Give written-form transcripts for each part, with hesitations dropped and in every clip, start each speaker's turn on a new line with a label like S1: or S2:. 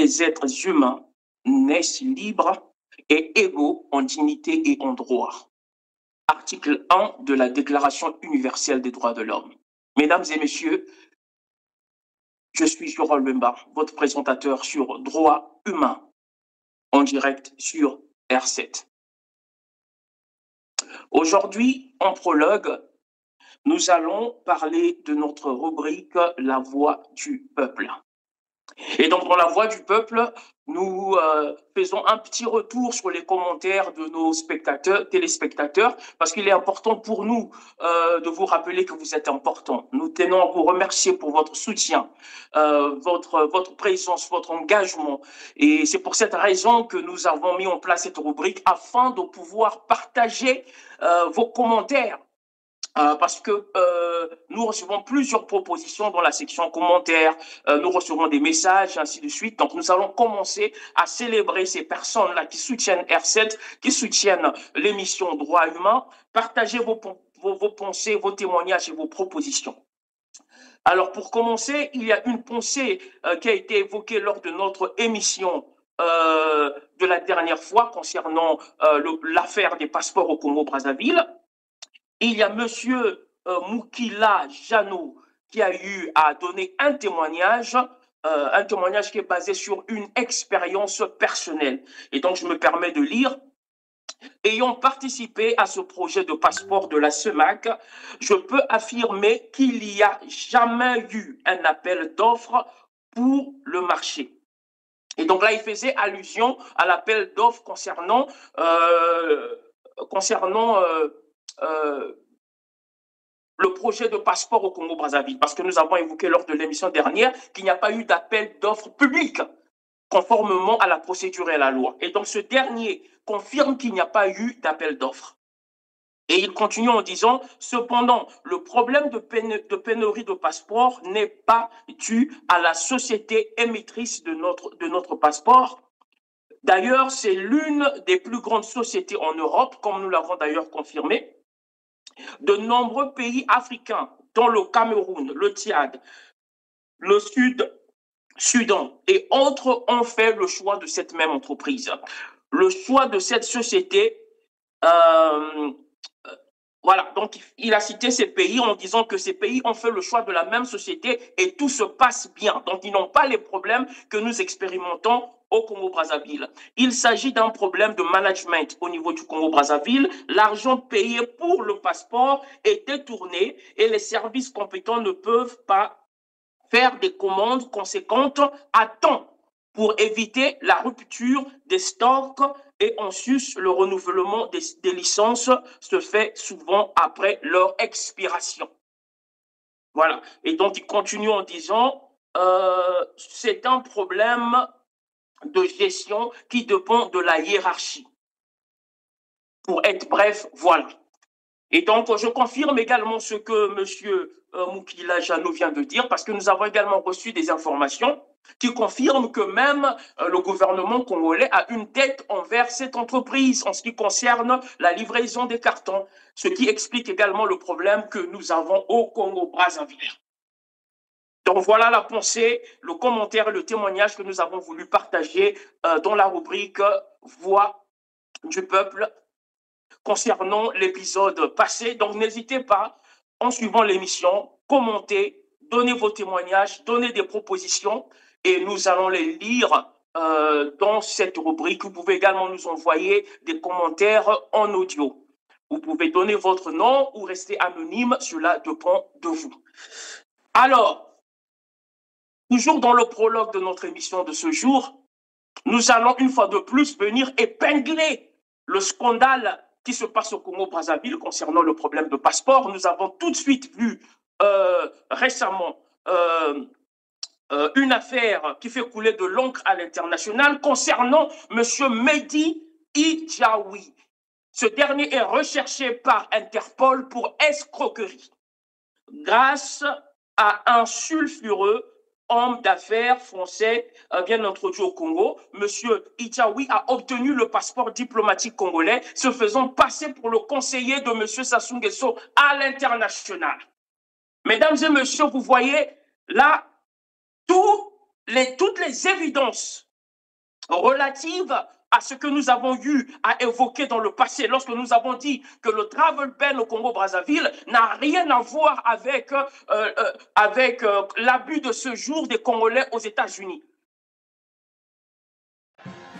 S1: les êtres humains naissent libres et égaux en dignité et en droit. Article 1 de la Déclaration universelle des droits de l'homme. Mesdames et messieurs, je suis Joran Lumba, votre présentateur sur droits humains, en direct sur R7. Aujourd'hui, en prologue, nous allons parler de notre rubrique « La voix du peuple ». Et donc, dans La Voix du peuple, nous faisons un petit retour sur les commentaires de nos téléspectateurs, parce qu'il est important pour nous de vous rappeler que vous êtes importants. Nous tenons à vous remercier pour votre soutien, votre présence, votre engagement. Et c'est pour cette raison que nous avons mis en place cette rubrique afin de pouvoir partager vos commentaires. Parce que nous recevons plusieurs propositions dans la section commentaires, nous recevons des messages, ainsi de suite. Donc, nous allons commencer à célébrer ces personnes-là qui soutiennent R7, qui soutiennent l'émission Droits humains. Partagez vos pensées, vos témoignages et vos propositions. Alors, pour commencer, il y a une pensée qui a été évoquée lors de notre émission de la dernière fois concernant l'affaire des passeports au Congo-Brazzaville. Il y a monsieur Moukila Jano qui a eu à donner un témoignage qui est basé sur une expérience personnelle. Et donc, je me permets de lire. Ayant participé à ce projet de passeport de la CEMAC, je peux affirmer qu'il n'y a jamais eu un appel d'offres pour le marché. Et donc là, il faisait allusion à l'appel d'offres concernant le projet de passeport au Congo-Brazzaville, parce que nous avons évoqué lors de l'émission dernière qu'il n'y a pas eu d'appel d'offres public conformément à la procédure et à la loi. Et donc ce dernier confirme qu'il n'y a pas eu d'appel d'offres. Et il continue en disant, cependant, le problème de pénurie de passeports n'est pas dû à la société émettrice de notre passeport. D'ailleurs, c'est l'une des plus grandes sociétés en Europe, comme nous l'avons d'ailleurs confirmé. De nombreux pays africains, dont le Cameroun, le Tchad, le Soudan et autres, ont fait le choix de cette même entreprise. Le choix de cette société, voilà, donc il a cité ces pays en disant que ces pays ont fait le choix de la même société et tout se passe bien. Donc ils n'ont pas les problèmes que nous expérimentons au Congo-Brazzaville. Il s'agit d'un problème de management au niveau du Congo-Brazzaville. L'argent payé pour le passeport est détourné et les services compétents ne peuvent pas faire des commandes conséquentes à temps pour éviter la rupture des stocks et en sus, le renouvellement des licences se fait souvent après leur expiration. Voilà. Et donc, il continue en disant, c'est un problème de gestion qui dépend de la hiérarchie. Pour être bref, voilà. Et donc, je confirme également ce que M. Moukila Jano vient de dire, parce que nous avons également reçu des informations qui confirment que même le gouvernement congolais a une dette envers cette entreprise en ce qui concerne la livraison des cartons, ce qui explique également le problème que nous avons au Congo-Brazzaville. Donc voilà la pensée, le commentaire et le témoignage que nous avons voulu partager dans la rubrique Voix du peuple concernant l'épisode passé. Donc n'hésitez pas, en suivant l'émission, commentez, donnez vos témoignages, donnez des propositions et nous allons les lire dans cette rubrique. Vous pouvez également nous envoyer des commentaires en audio. Vous pouvez donner votre nom ou rester anonyme, cela dépend de vous. Alors, toujours dans le prologue de notre émission de ce jour, nous allons une fois de plus venir épingler le scandale qui se passe au Congo-Brazzaville concernant le problème de passeport. Nous avons tout de suite vu récemment une affaire qui fait couler de l'encre à l'international concernant M. Mehdi Idjaoui. Ce dernier est recherché par Interpol pour escroquerie grâce à un sulfureux homme d'affaires français bien introduit au Congo. Monsieur Idjaoui a obtenu le passeport diplomatique congolais, se faisant passer pour le conseiller de monsieur Sassou Nguesso à l'international. Mesdames et messieurs, vous voyez là toutes les évidences relative à ce que nous avons eu à évoquer dans le passé, lorsque nous avons dit que le travel ban au Congo-Brazzaville n'a rien à voir avec, l'abus de séjour des Congolais aux États-Unis.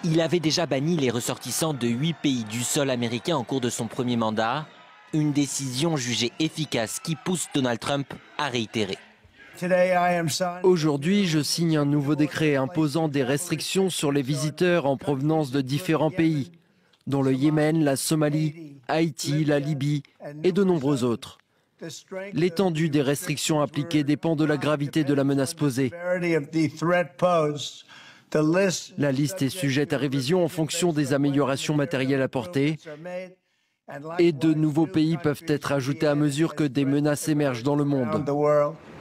S2: Il avait déjà banni les ressortissants de 8 pays du sol américain en cours de son premier mandat, une décision jugée efficace qui pousse Donald Trump à réitérer.
S3: Aujourd'hui, je signe un nouveau décret imposant des restrictions sur les visiteurs en provenance de différents pays, dont le Yémen, la Somalie, Haïti, la Libye et de nombreux autres. L'étendue des restrictions appliquées dépend de la gravité de la menace posée. La liste est sujette à révision en fonction des améliorations matérielles apportées. Et de nouveaux pays peuvent être ajoutés à mesure que des menaces émergent dans le monde.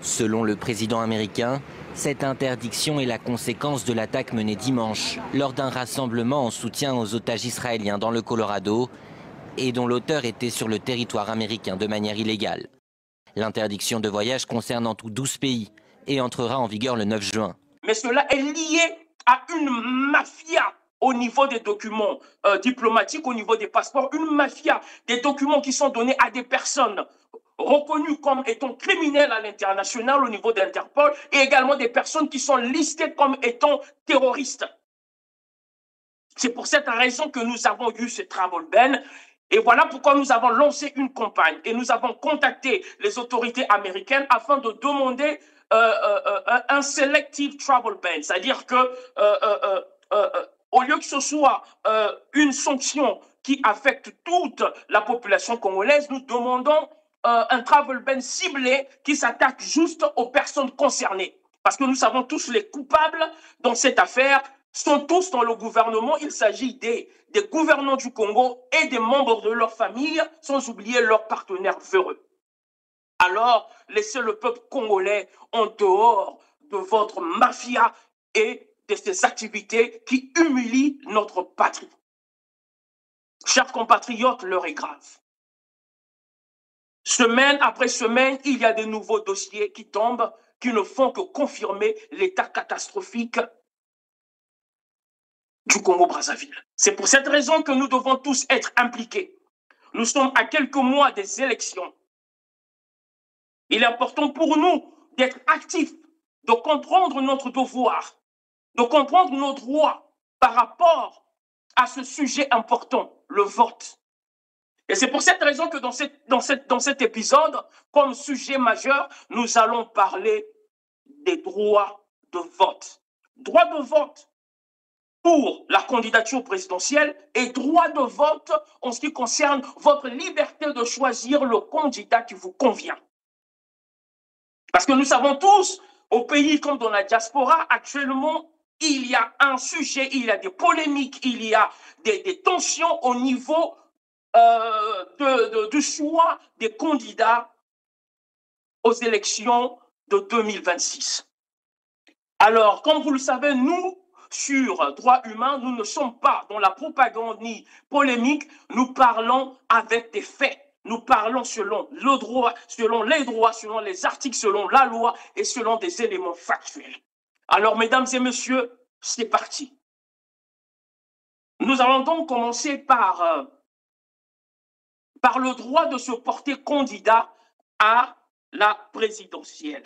S2: Selon le président américain, cette interdiction est la conséquence de l'attaque menée dimanche lors d'un rassemblement en soutien aux otages israéliens dans le Colorado et dont l'auteur était sur le territoire américain de manière illégale. L'interdiction de voyage concerne en tout 12 pays et entrera en vigueur le 9 juin.
S1: Mais cela est lié à une mafia au niveau des documents diplomatiques, au niveau des passeports, une mafia des documents qui sont donnés à des personnes reconnues comme étant criminelles à l'international au niveau d'Interpol et également des personnes qui sont listées comme étant terroristes. C'est pour cette raison que nous avons eu ce travel ban. Et voilà pourquoi nous avons lancé une campagne et nous avons contacté les autorités américaines afin de demander un selective travel ban, c'est-à-dire que au lieu que ce soit une sanction qui affecte toute la population congolaise, nous demandons un travel ban ciblé qui s'attaque juste aux personnes concernées. Parce que nous savons tous les coupables dans cette affaire sont tous dans le gouvernement. Il s'agit des gouvernants du Congo et des membres de leur famille, sans oublier leurs partenaires véreux. Alors, laissez le peuple congolais en dehors de votre mafia et de ces activités qui humilient notre patrie. Chers compatriotes, l'heure est grave. Semaine après semaine, il y a de nouveaux dossiers qui tombent, qui ne font que confirmer l'état catastrophique du Congo-Brazzaville. C'est pour cette raison que nous devons tous être impliqués. Nous sommes à quelques mois des élections. Il est important pour nous d'être actifs, de comprendre notre devoir, de comprendre nos droits par rapport à ce sujet important, le vote. Et c'est pour cette raison que dans cet épisode, comme sujet majeur, nous allons parler des droits de vote. Droit de vote pour la candidature présidentielle et droit de vote en ce qui concerne votre liberté de choisir le candidat qui vous convient. Parce que nous savons tous, au pays comme dans la diaspora, actuellement, il y a un sujet, il y a des polémiques, il y a des tensions au niveau du choix des candidats aux élections de 2026. Alors, comme vous le savez, nous, sur droits humains, nous ne sommes pas dans la propagande ni polémique, nous parlons avec des faits. Nous parlons selon le droit, selon les droits, selon les articles, selon la loi et selon des éléments factuels. Alors, mesdames et messieurs, c'est parti. Nous allons donc commencer par le droit de se porter candidat à la présidentielle.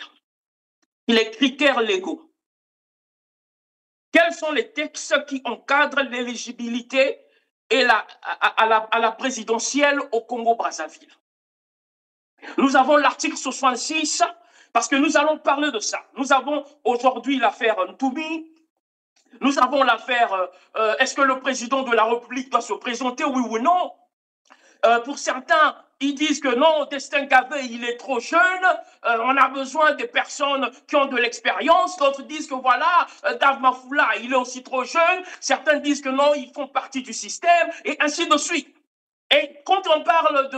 S1: Les critères légaux. Quels sont les textes qui encadrent l'éligibilité et à la présidentielle au Congo-Brazzaville? Nous avons l'article 66, parce que nous allons parler de ça. Nous avons aujourd'hui l'affaire Ntoubi. Nous avons l'affaire, est-ce que le président de la République doit se présenter, oui ou non? Pour certains, ils disent que non, Destin Gavé, il est trop jeune, on a besoin des personnes qui ont de l'expérience. D'autres disent que voilà, Dave Mafoula, il est aussi trop jeune. Certains disent que non, ils font partie du système, et ainsi de suite. Et quand on parle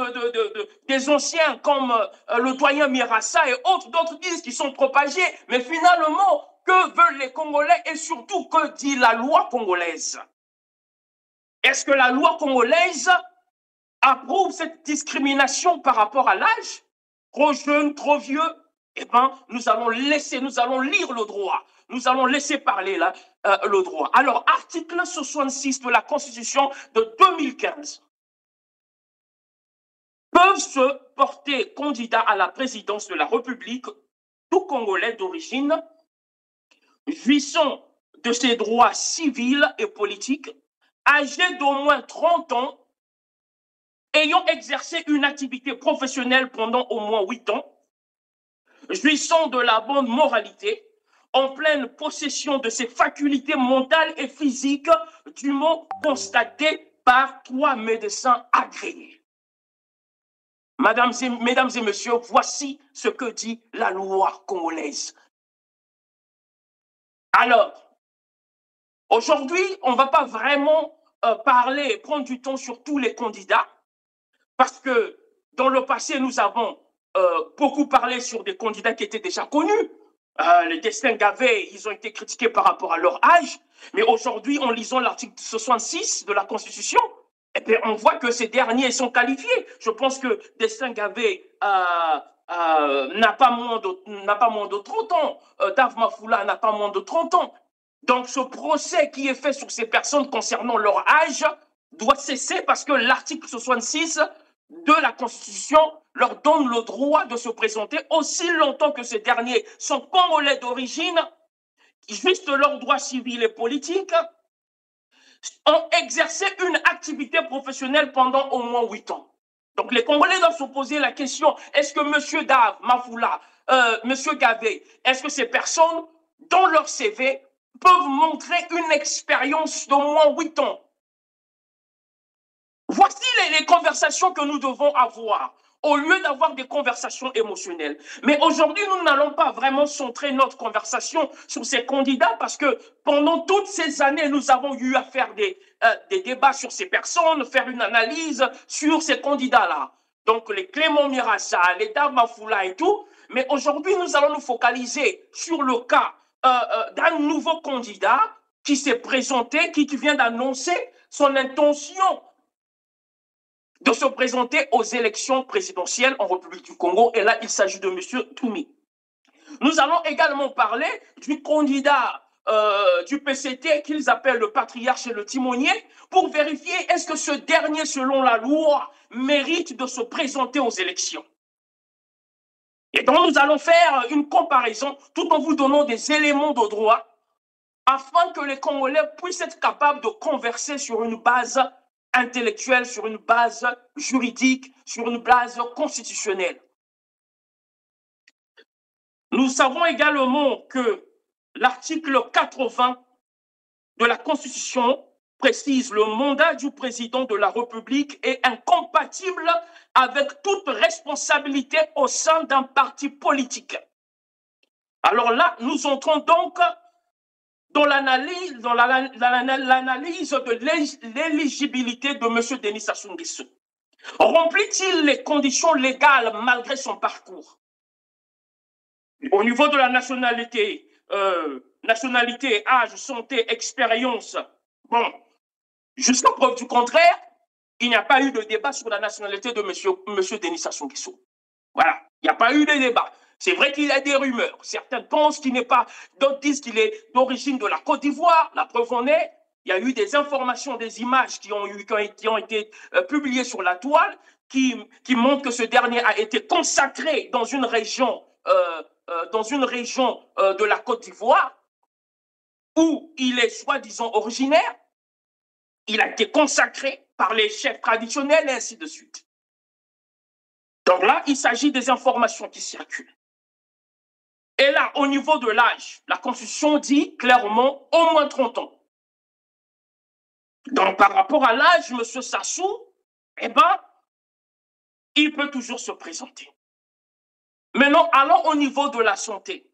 S1: des anciens comme le doyen Mirassa et autres, d'autres disent qu'ils sont trop âgés. Mais finalement, que veulent les Congolais et surtout que dit la loi congolaise? Est-ce que la loi congolaise approuve cette discrimination par rapport à l'âge? Trop jeune, trop vieux? Eh bien, nous allons lire le droit. nous allons laisser parler là, le droit. Alors, article 66 de la Constitution de 2015. Peuvent se porter candidats à la présidence de la République tout Congolais d'origine, jouissant de ses droits civils et politiques, âgés d'au moins 30 ans, ayant exercé une activité professionnelle pendant au moins 8 ans, jouissant de la bonne moralité, en pleine possession de ses facultés mentales et physiques, dûment constatées par 3 médecins agréés. Mesdames et messieurs, voici ce que dit la loi congolaise. Alors, aujourd'hui, on ne va pas vraiment parler, prendre du temps sur tous les candidats, parce que dans le passé, nous avons beaucoup parlé sur des candidats qui étaient déjà connus. Les Destin Gavé, ils ont été critiqués par rapport à leur âge, mais aujourd'hui, en lisant l'article 66 de la Constitution, eh bien, on voit que ces derniers sont qualifiés. Je pense que Destin Gavé n'a pas moins de 30 ans. Dave Mafoula n'a pas moins de 30 ans. Donc, ce procès qui est fait sur ces personnes concernant leur âge doit cesser parce que l'article 66 de la Constitution leur donne le droit de se présenter aussi longtemps que ces derniers sont congolais d'origine, juste leurs droits civils et politiques, ont exercé une activité professionnelle pendant au moins 8 ans. Donc les Congolais doivent se poser la question, est-ce que M. Dave Mafoula, M. Gavé, est-ce que ces personnes, dans leur CV, peuvent montrer une expérience d'au moins 8 ans? Voici les conversations que nous devons avoir, au lieu d'avoir des conversations émotionnelles. Mais aujourd'hui, nous n'allons pas vraiment centrer notre conversation sur ces candidats parce que pendant toutes ces années, nous avons eu à faire des débats sur ces personnes, faire une analyse sur ces candidats-là. Donc, les Clément Mirassa, les Dave Mafoula et tout. Mais aujourd'hui, nous allons nous focaliser sur le cas d'un nouveau candidat qui s'est présenté, qui vient d'annoncer son intention de se présenter aux élections présidentielles en République du Congo. Et là, il s'agit de M. Toumi. Nous allons également parler du candidat du PCT qu'ils appellent le patriarche et le timonier pour vérifier est-ce que ce dernier, selon la loi, mérite de se présenter aux élections. Et donc, nous allons faire une comparaison tout en vous donnant des éléments de droit afin que les Congolais puissent être capables de converser sur une base intellectuelle, sur une base juridique, sur une base constitutionnelle. Nous savons également que l'article 80 de la Constitution précise le mandat du président de la République est incompatible avec toute responsabilité au sein d'un parti politique. Alors là, nous entrons donc dans l'analyse de l'éligibilité de M. Denis Sassou Nguesso. Remplit-il les conditions légales malgré son parcours? Au niveau de la nationalité, âge, santé, expérience, bon, jusqu'à preuve du contraire, il n'y a pas eu de débat sur la nationalité de M. Denis Sassou Nguesso. Voilà, il n'y a pas eu de débat. C'est vrai qu'il y a des rumeurs. Certains pensent qu'il n'est pas, d'autres disent qu'il est d'origine de la Côte d'Ivoire. La preuve en est, il y a eu des informations, des images qui ont été publiées sur la toile qui montrent que ce dernier a été consacré dans une région, de la Côte d'Ivoire où il est soi-disant originaire. Il a été consacré par les chefs traditionnels et ainsi de suite. Donc là, il s'agit des informations qui circulent. Et là, au niveau de l'âge, la Constitution dit clairement au moins 30 ans. Donc, par rapport à l'âge, M. Sassou, eh ben, il peut toujours se présenter. Maintenant, allons au niveau de la santé.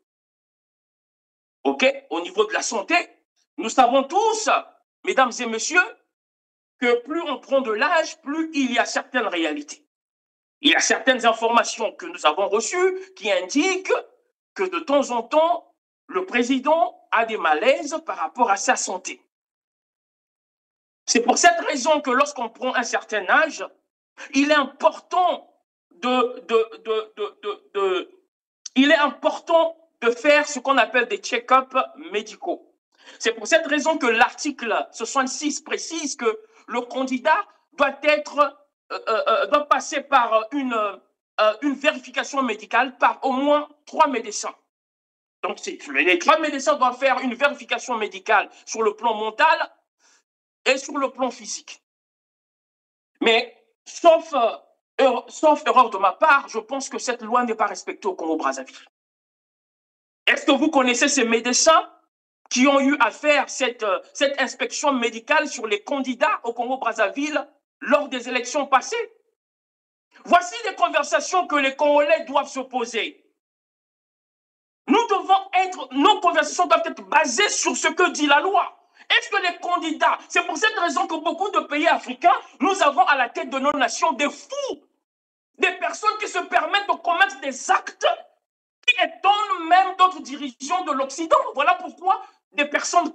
S1: OK? Au niveau de la santé, nous savons tous, mesdames et messieurs, que plus on prend de l'âge, plus il y a certaines réalités. Il y a certaines informations que nous avons reçues qui indiquent que de temps en temps, le président a des malaises par rapport à sa santé. C'est pour cette raison que lorsqu'on prend un certain âge, il est important de faire ce qu'on appelle des check-ups médicaux. C'est pour cette raison que l'article 66 précise que le candidat doit passer par une vérification médicale par au moins 3 médecins. Donc, les 3 médecins doivent faire une vérification médicale sur le plan mental et sur le plan physique. Mais, sauf erreur de ma part, je pense que cette loi n'est pas respectée au Congo-Brazzaville. Est-ce que vous connaissez ces médecins qui ont eu à faire cette inspection médicale sur les candidats au Congo-Brazzaville lors des élections passées? Voici des conversations que les Congolais doivent se poser. Nos conversations doivent être basées sur ce que dit la loi. Est-ce que les candidats, c'est pour cette raison que beaucoup de pays africains, nous avons à la tête de nos nations des fous, des personnes qui se permettent de commettre des actes qui étonnent même d'autres dirigeants de l'Occident. Voilà pourquoi des présidents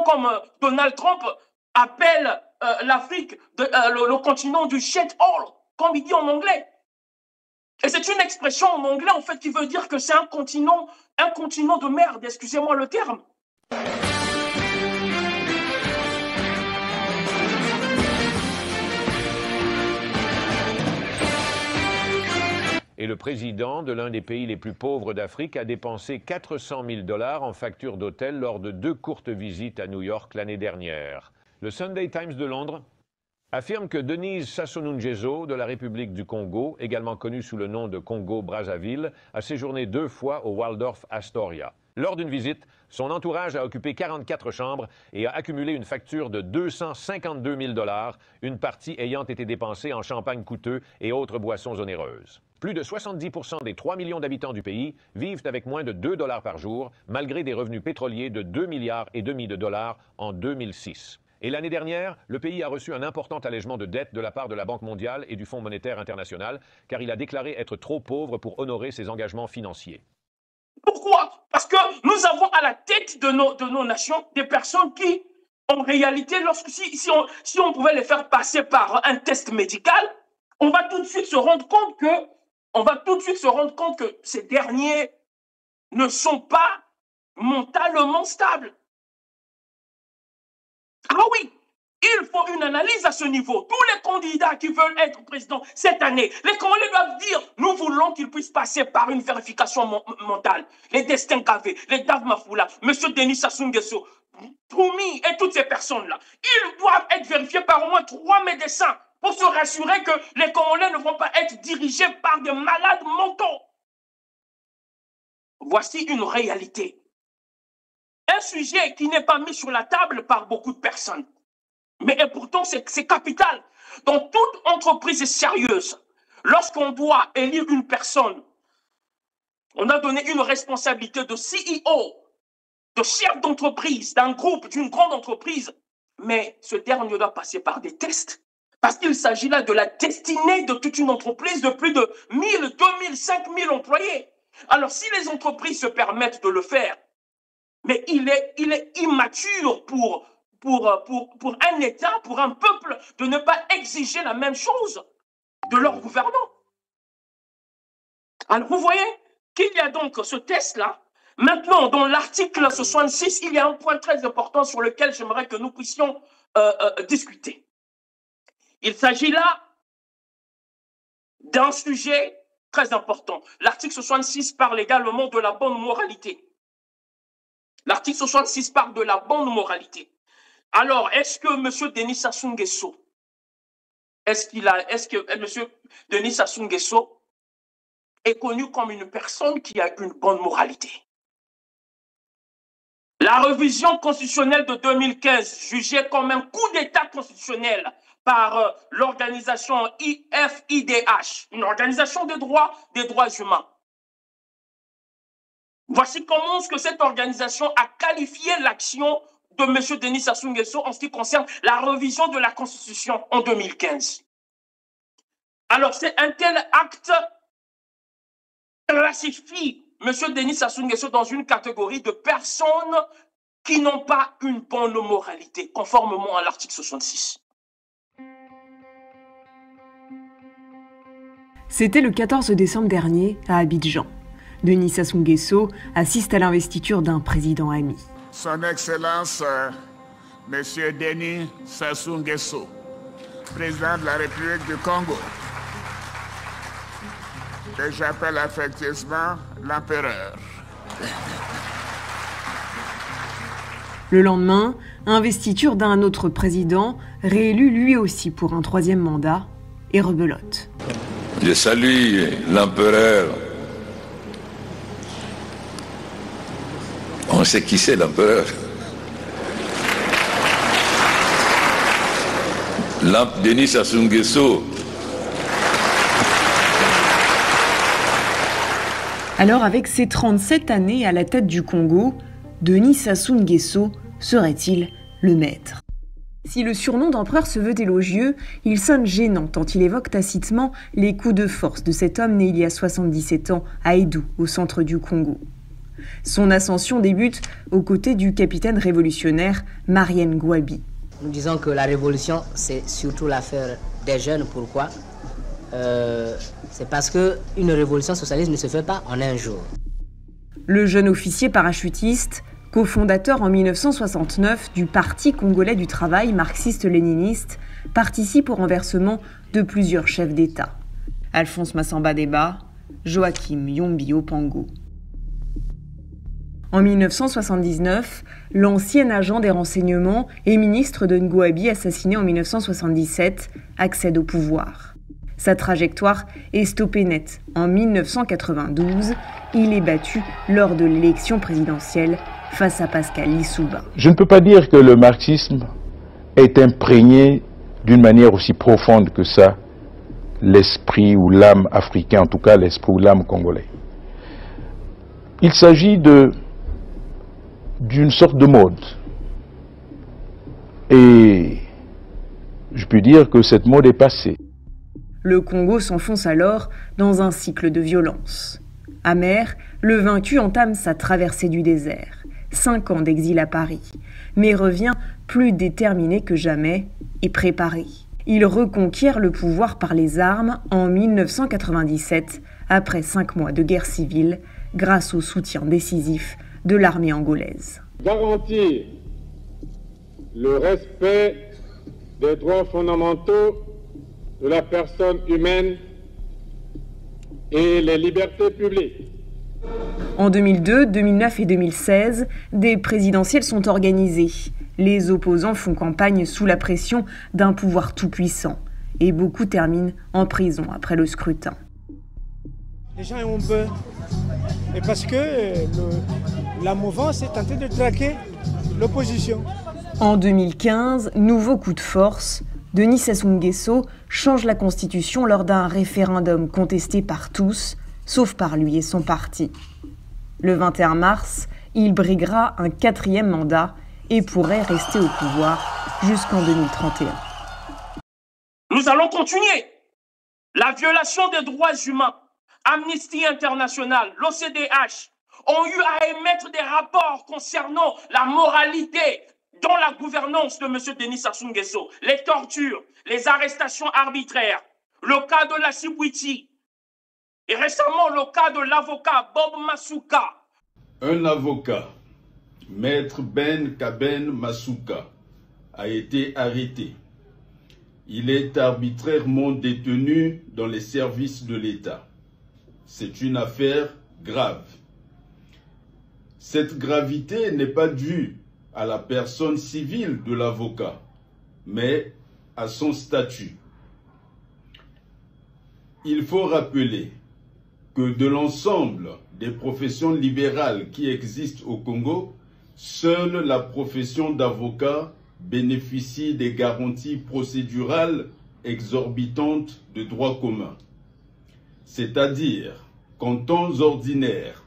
S1: comme Donald Trump appellent l'Afrique, le continent du shithole, comme il dit en anglais. Et c'est une expression en anglais, en fait, qui veut dire que c'est un continent de merde, excusez-moi le terme.
S4: Et le président de l'un des pays les plus pauvres d'Afrique a dépensé 400 000 $ en factures d'hôtel lors de 2 courtes visites à New York l'année dernière. Le Sunday Times de Londres affirme que Denise Sassou Nguesso de la République du Congo, également connue sous le nom de Congo-Brazzaville, a séjourné 2 fois au Waldorf Astoria. Lors d'une visite, son entourage a occupé 44 chambres et a accumulé une facture de 252 000 $, une partie ayant été dépensée en champagne coûteux et autres boissons onéreuses. Plus de 70% des 3 millions d'habitants du pays vivent avec moins de 2 $ par jour, malgré des revenus pétroliers de 2,5 milliards de dollars en 2006. Et l'année dernière, le pays a reçu un important allègement de dettes de la part de la Banque mondiale et du Fonds monétaire international, car il a déclaré être trop pauvre pour honorer ses engagements financiers.
S1: Pourquoi? Parce que nous avons à la tête de nos nations des personnes qui, en réalité, si on pouvait les faire passer par un test médical, on va tout de suite se rendre compte que ces derniers ne sont pas mentalement stables. Ah oui, il faut une analyse à ce niveau. Tous les candidats qui veulent être président cette année, les Congolais doivent dire, nous voulons qu'ils puissent passer par une vérification mentale. Les Destin Kavé, les Dav Mafoula, M. Denis Sassou Nguesso, Troumi et toutes ces personnes-là, ils doivent être vérifiés par au moins 3 médecins pour se rassurer que les Congolais ne vont pas être dirigés par des malades mentaux. Voici une réalité. Un sujet qui n'est pas mis sur la table par beaucoup de personnes. Mais et pourtant, c'est capital. Dans toute entreprise sérieuse, lorsqu'on doit élire une personne, on a donné une responsabilité de CEO, de chef d'entreprise, d'un groupe, d'une grande entreprise. Mais ce dernier doit passer par des tests. Parce qu'il s'agit là de la destinée de toute une entreprise de plus de 1000, 2000, 5000 employés. Alors, si les entreprises se permettent de le faire, mais il est immature pour un État, pour un peuple, de ne pas exiger la même chose de leurs gouvernants. Alors, vous voyez qu'il y a donc ce test-là. Maintenant, dans l'article 66, il y a un point très important sur lequel j'aimerais que nous puissions discuter. Il s'agit là d'un sujet très important. L'article 66 parle également de la bonne moralité. L'article 66 parle de la bonne moralité. Alors, est-ce que M. Denis Sassou Nguesso, est-ce que M. Denis Sassou Nguesso est connu comme une personne qui a une bonne moralité? La révision constitutionnelle de 2015, jugée comme un coup d'État constitutionnel par l'organisation IFIDH, une organisation des droits humains. Voici comment ce que cette organisation a qualifié l'action de M. Denis Sassou Nguesso en ce qui concerne la révision de la Constitution en 2015. Alors, c'est un tel acte classifie M. Denis Sassou Nguesso dans une catégorie de personnes qui n'ont pas une bonne moralité, conformément à l'article 66.
S5: C'était le 14 décembre dernier à Abidjan. Denis Sassou Nguesso assiste à l'investiture d'un président ami.
S6: Son Excellence, Monsieur Denis Sassou Nguesso, président de la République du Congo, que j'appelle affectueusement l'empereur.
S5: Le lendemain, investiture d'un autre président, réélu lui aussi pour un 3e mandat, et rebelote.
S7: Je salue l'empereur. On sait qui c'est l'empereur. Denis Sassou Nguesso.
S5: Alors avec ses 37 années à la tête du Congo, Denis Sassou Nguesso serait-il le maître? Si le surnom d'empereur se veut élogieux, il sonne gênant tant il évoque tacitement les coups de force de cet homme né il y a 77 ans à Edou, au centre du Congo. Son ascension débute aux côtés du capitaine révolutionnaire Marien Ngouabi.
S8: Nous disons que la révolution, c'est surtout l'affaire des jeunes. Pourquoi? C'est parce qu'une révolution socialiste ne se fait pas en un jour.
S5: Le jeune officier parachutiste, cofondateur en 1969 du Parti congolais du travail marxiste-léniniste, participe au renversement de plusieurs chefs d'État. Alphonse Massamba Deba, Joachim Yombi Opango. En 1979, l'ancien agent des renseignements et ministre de Ngouabi, assassiné en 1977, accède au pouvoir. Sa trajectoire est stoppée net. En 1992, il est battu lors de l'élection présidentielle face à Pascal Lissouba.
S9: Je ne peux pas dire que le marxisme est imprégné d'une manière aussi profonde que ça l'esprit ou l'âme africain, en tout cas l'esprit ou l'âme congolais. Il s'agit d'une sorte de mode. Et je peux dire que cette mode est passée.
S5: Le Congo s'enfonce alors dans un cycle de violence. Amer, le vaincu entame sa traversée du désert. 5 ans d'exil à Paris, mais revient plus déterminé que jamais et préparé. Il reconquiert le pouvoir par les armes en 1997, après 5 mois de guerre civile, grâce au soutien décisif de l'armée angolaise.
S10: Garantir le respect des droits fondamentaux de la personne humaine et les libertés publiques.
S5: En 2002, 2009 et 2016, des présidentielles sont organisées. Les opposants font campagne sous la pression d'un pouvoir tout-puissant. Et beaucoup terminent en prison après le scrutin.
S11: Les gens ont peur. Et parce que la mouvance est tentée de traquer l'opposition.
S5: En 2015, nouveau coup de force, Denis Sassou Nguesso change la Constitution lors d'un référendum contesté par tous, sauf par lui et son parti. Le 21 mars, il briguera un 4e mandat et pourrait rester au pouvoir jusqu'en 2031.
S1: Nous allons continuer. La violation des droits humains, Amnesty International, l'OCDH ont eu à émettre des rapports concernant la moralité dans la gouvernance de M. Denis Sassou Nguesso, les tortures, les arrestations arbitraires, le cas de la Sibwiti et récemment le cas de l'avocat Bob Masuka.
S12: Un avocat, Maître Ben Kaben Masuka, a été arrêté. Il est arbitrairement détenu dans les services de l'État. C'est une affaire grave. Cette gravité n'est pas due à la personne civile de l'avocat, mais à son statut. Il faut rappeler que de l'ensemble des professions libérales qui existent au Congo, seule la profession d'avocat bénéficie des garanties procédurales exorbitantes de droit commun. C'est-à-dire qu'en temps ordinaire,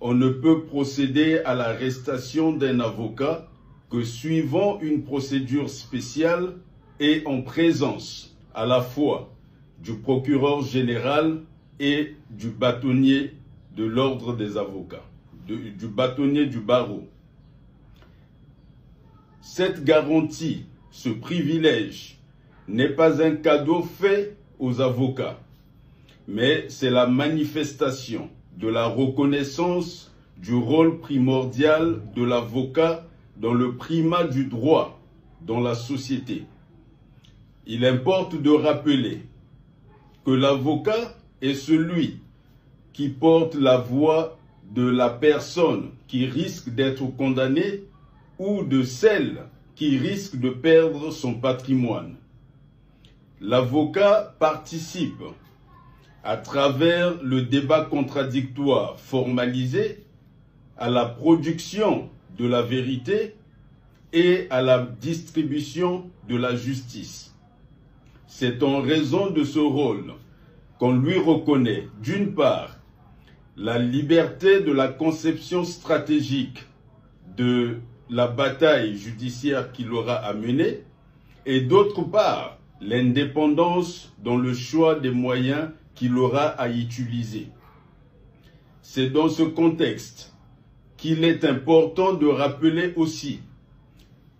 S12: on ne peut procéder à l'arrestation d'un avocat que suivant une procédure spéciale et en présence à la fois du procureur général et du bâtonnier de l'ordre des avocats, du bâtonnier du barreau. Cette garantie, ce privilège, n'est pas un cadeau fait aux avocats, mais c'est la manifestation de la reconnaissance du rôle primordial de l'avocat dans le primat du droit dans la société. Il importe de rappeler que l'avocat est celui qui porte la voix de la personne qui risque d'être condamnée ou de celle qui risque de perdre son patrimoine. L'avocat participe à travers le débat contradictoire formalisé à la production de la vérité et à la distribution de la justice. C'est en raison de ce rôle qu'on lui reconnaît, d'une part, la liberté de la conception stratégique de la bataille judiciaire qu'il aura à mener, et d'autre part, l'indépendance dans le choix des moyens qu'il aura à utiliser. C'est dans ce contexte qu'il est important de rappeler aussi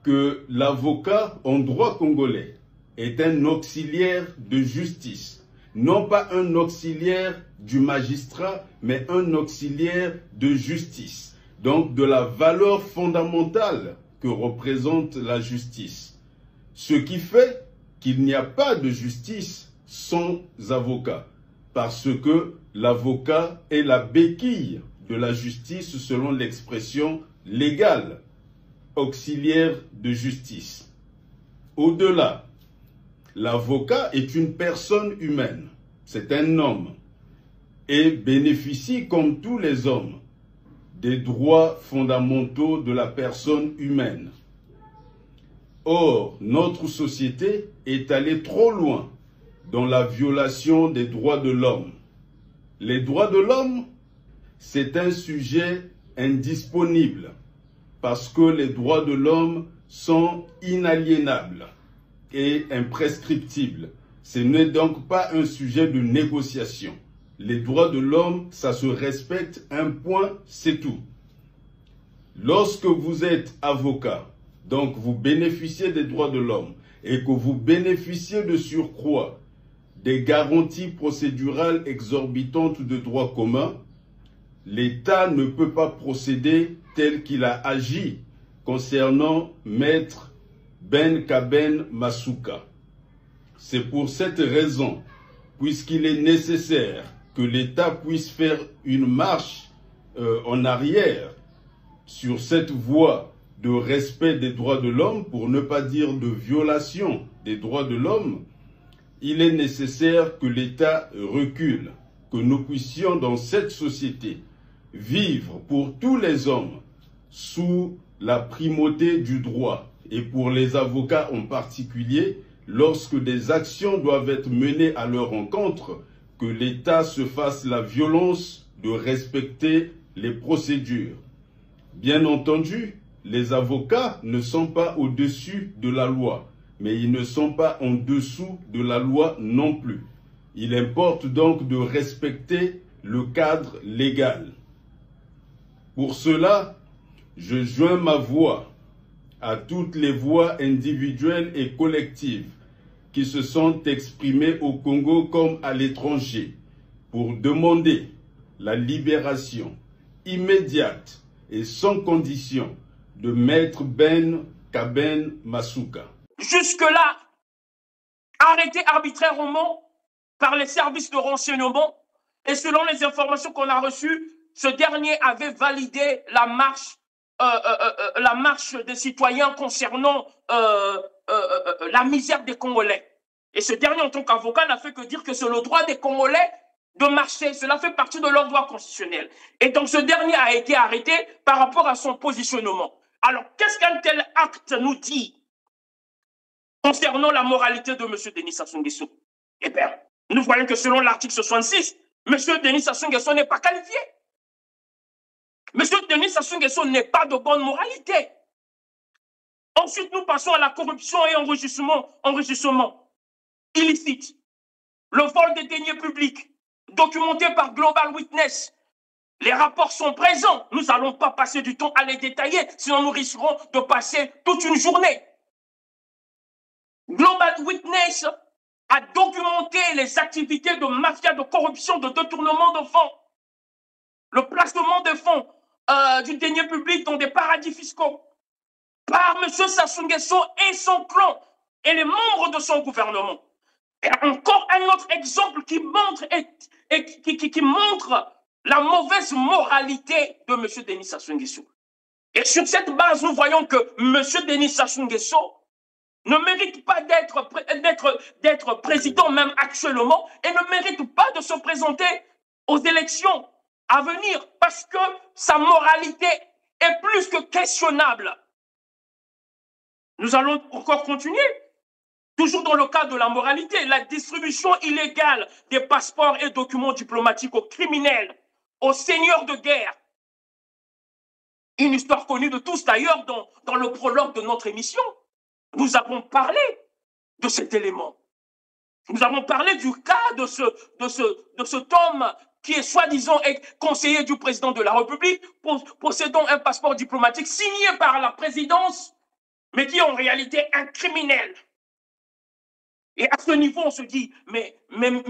S12: que l'avocat en droit congolais est un auxiliaire de justice, non pas un auxiliaire du magistrat, mais un auxiliaire de justice, donc de la valeur fondamentale que représente la justice. Ce qui fait qu'il n'y a pas de justice sans avocat, parce que l'avocat est la béquille de la justice selon l'expression légale, auxiliaire de justice. Au-delà, l'avocat est une personne humaine, c'est un homme, et bénéficie comme tous les hommes des droits fondamentaux de la personne humaine. Or, notre société est allée trop loin dans la violation des droits de l'homme. Les droits de l'homme, c'est un sujet indisponible parce que les droits de l'homme sont inaliénables et imprescriptibles. Ce n'est donc pas un sujet de négociation. Les droits de l'homme, ça se respecte, un point, c'est tout. Lorsque vous êtes avocat, donc vous bénéficiez des droits de l'homme et que vous bénéficiez de surcroît des garanties procédurales exorbitantes de droit commun, l'État ne peut pas procéder tel qu'il a agi concernant Maître Ben Kaben Masuka. C'est pour cette raison, puisqu'il est nécessaire que l'État puisse faire une marche en arrière sur cette voie de respect des droits de l'homme, pour ne pas dire de violation des droits de l'homme, il est nécessaire que l'État recule, que nous puissions dans cette société vivre pour tous les hommes sous la primauté du droit, et pour les avocats en particulier, lorsque des actions doivent être menées à leur encontre, que l'État se fasse la violence de respecter les procédures. Bien entendu, les avocats ne sont pas au-dessus de la loi, mais ils ne sont pas en dessous de la loi non plus. Il importe donc de respecter le cadre légal. Pour cela, je joins ma voix à toutes les voix individuelles et collectives qui se sont exprimées au Congo comme à l'étranger pour demander la libération immédiate et sans condition de Maître Ben Kaben Masuka.
S1: Jusque-là, arrêté arbitrairement par les services de renseignement, et selon les informations qu'on a reçues, ce dernier avait validé la marche des citoyens concernant la misère des Congolais. Et ce dernier, en tant qu'avocat, n'a fait que dire que c'est le droit des Congolais de marcher. Cela fait partie de leur droit constitutionnel. Et donc ce dernier a été arrêté par rapport à son positionnement. Alors, qu'est-ce qu'un tel acte nous dit concernant la moralité de M. Denis Sassou Nguesso? Eh bien, nous voyons que selon l'article 66, M. Denis Sassou Nguesso n'est pas qualifié. M. Denis Sassou Nguesso n'est pas de bonne moralité. Ensuite, nous passons à la corruption et enrichissement illicite. Le vol des deniers publics, documenté par Global Witness. Les rapports sont présents. Nous n'allons pas passer du temps à les détailler, sinon nous risquerons de passer toute une journée. Global Witness a documenté les activités de mafia, de corruption, de détournement de fonds le placement des fonds du denier public dans des paradis fiscaux par M. Sassou Nguesso et son clan et les membres de son gouvernement. Et encore un autre exemple qui montre, qui montre la mauvaise moralité de M. Denis Sassou Nguesso. Et sur cette base, nous voyons que M. Denis Sassou Nguesso ne mérite pas d'être président même actuellement et ne mérite pas de se présenter aux élections à venir parce que sa moralité est plus que questionnable. Nous allons encore continuer. Toujours dans le cadre de la moralité, la distribution illégale des passeports et documents diplomatiques aux criminels, aux seigneurs de guerre. Une histoire connue de tous d'ailleurs dans le prologue de notre émission. Nous avons parlé de cet élément. Nous avons parlé du cas de cet homme qui est soi-disant conseiller du président de la République, possédant un passeport diplomatique signé par la présidence, mais qui est en réalité un criminel. Et à ce niveau, on se dit, mais M.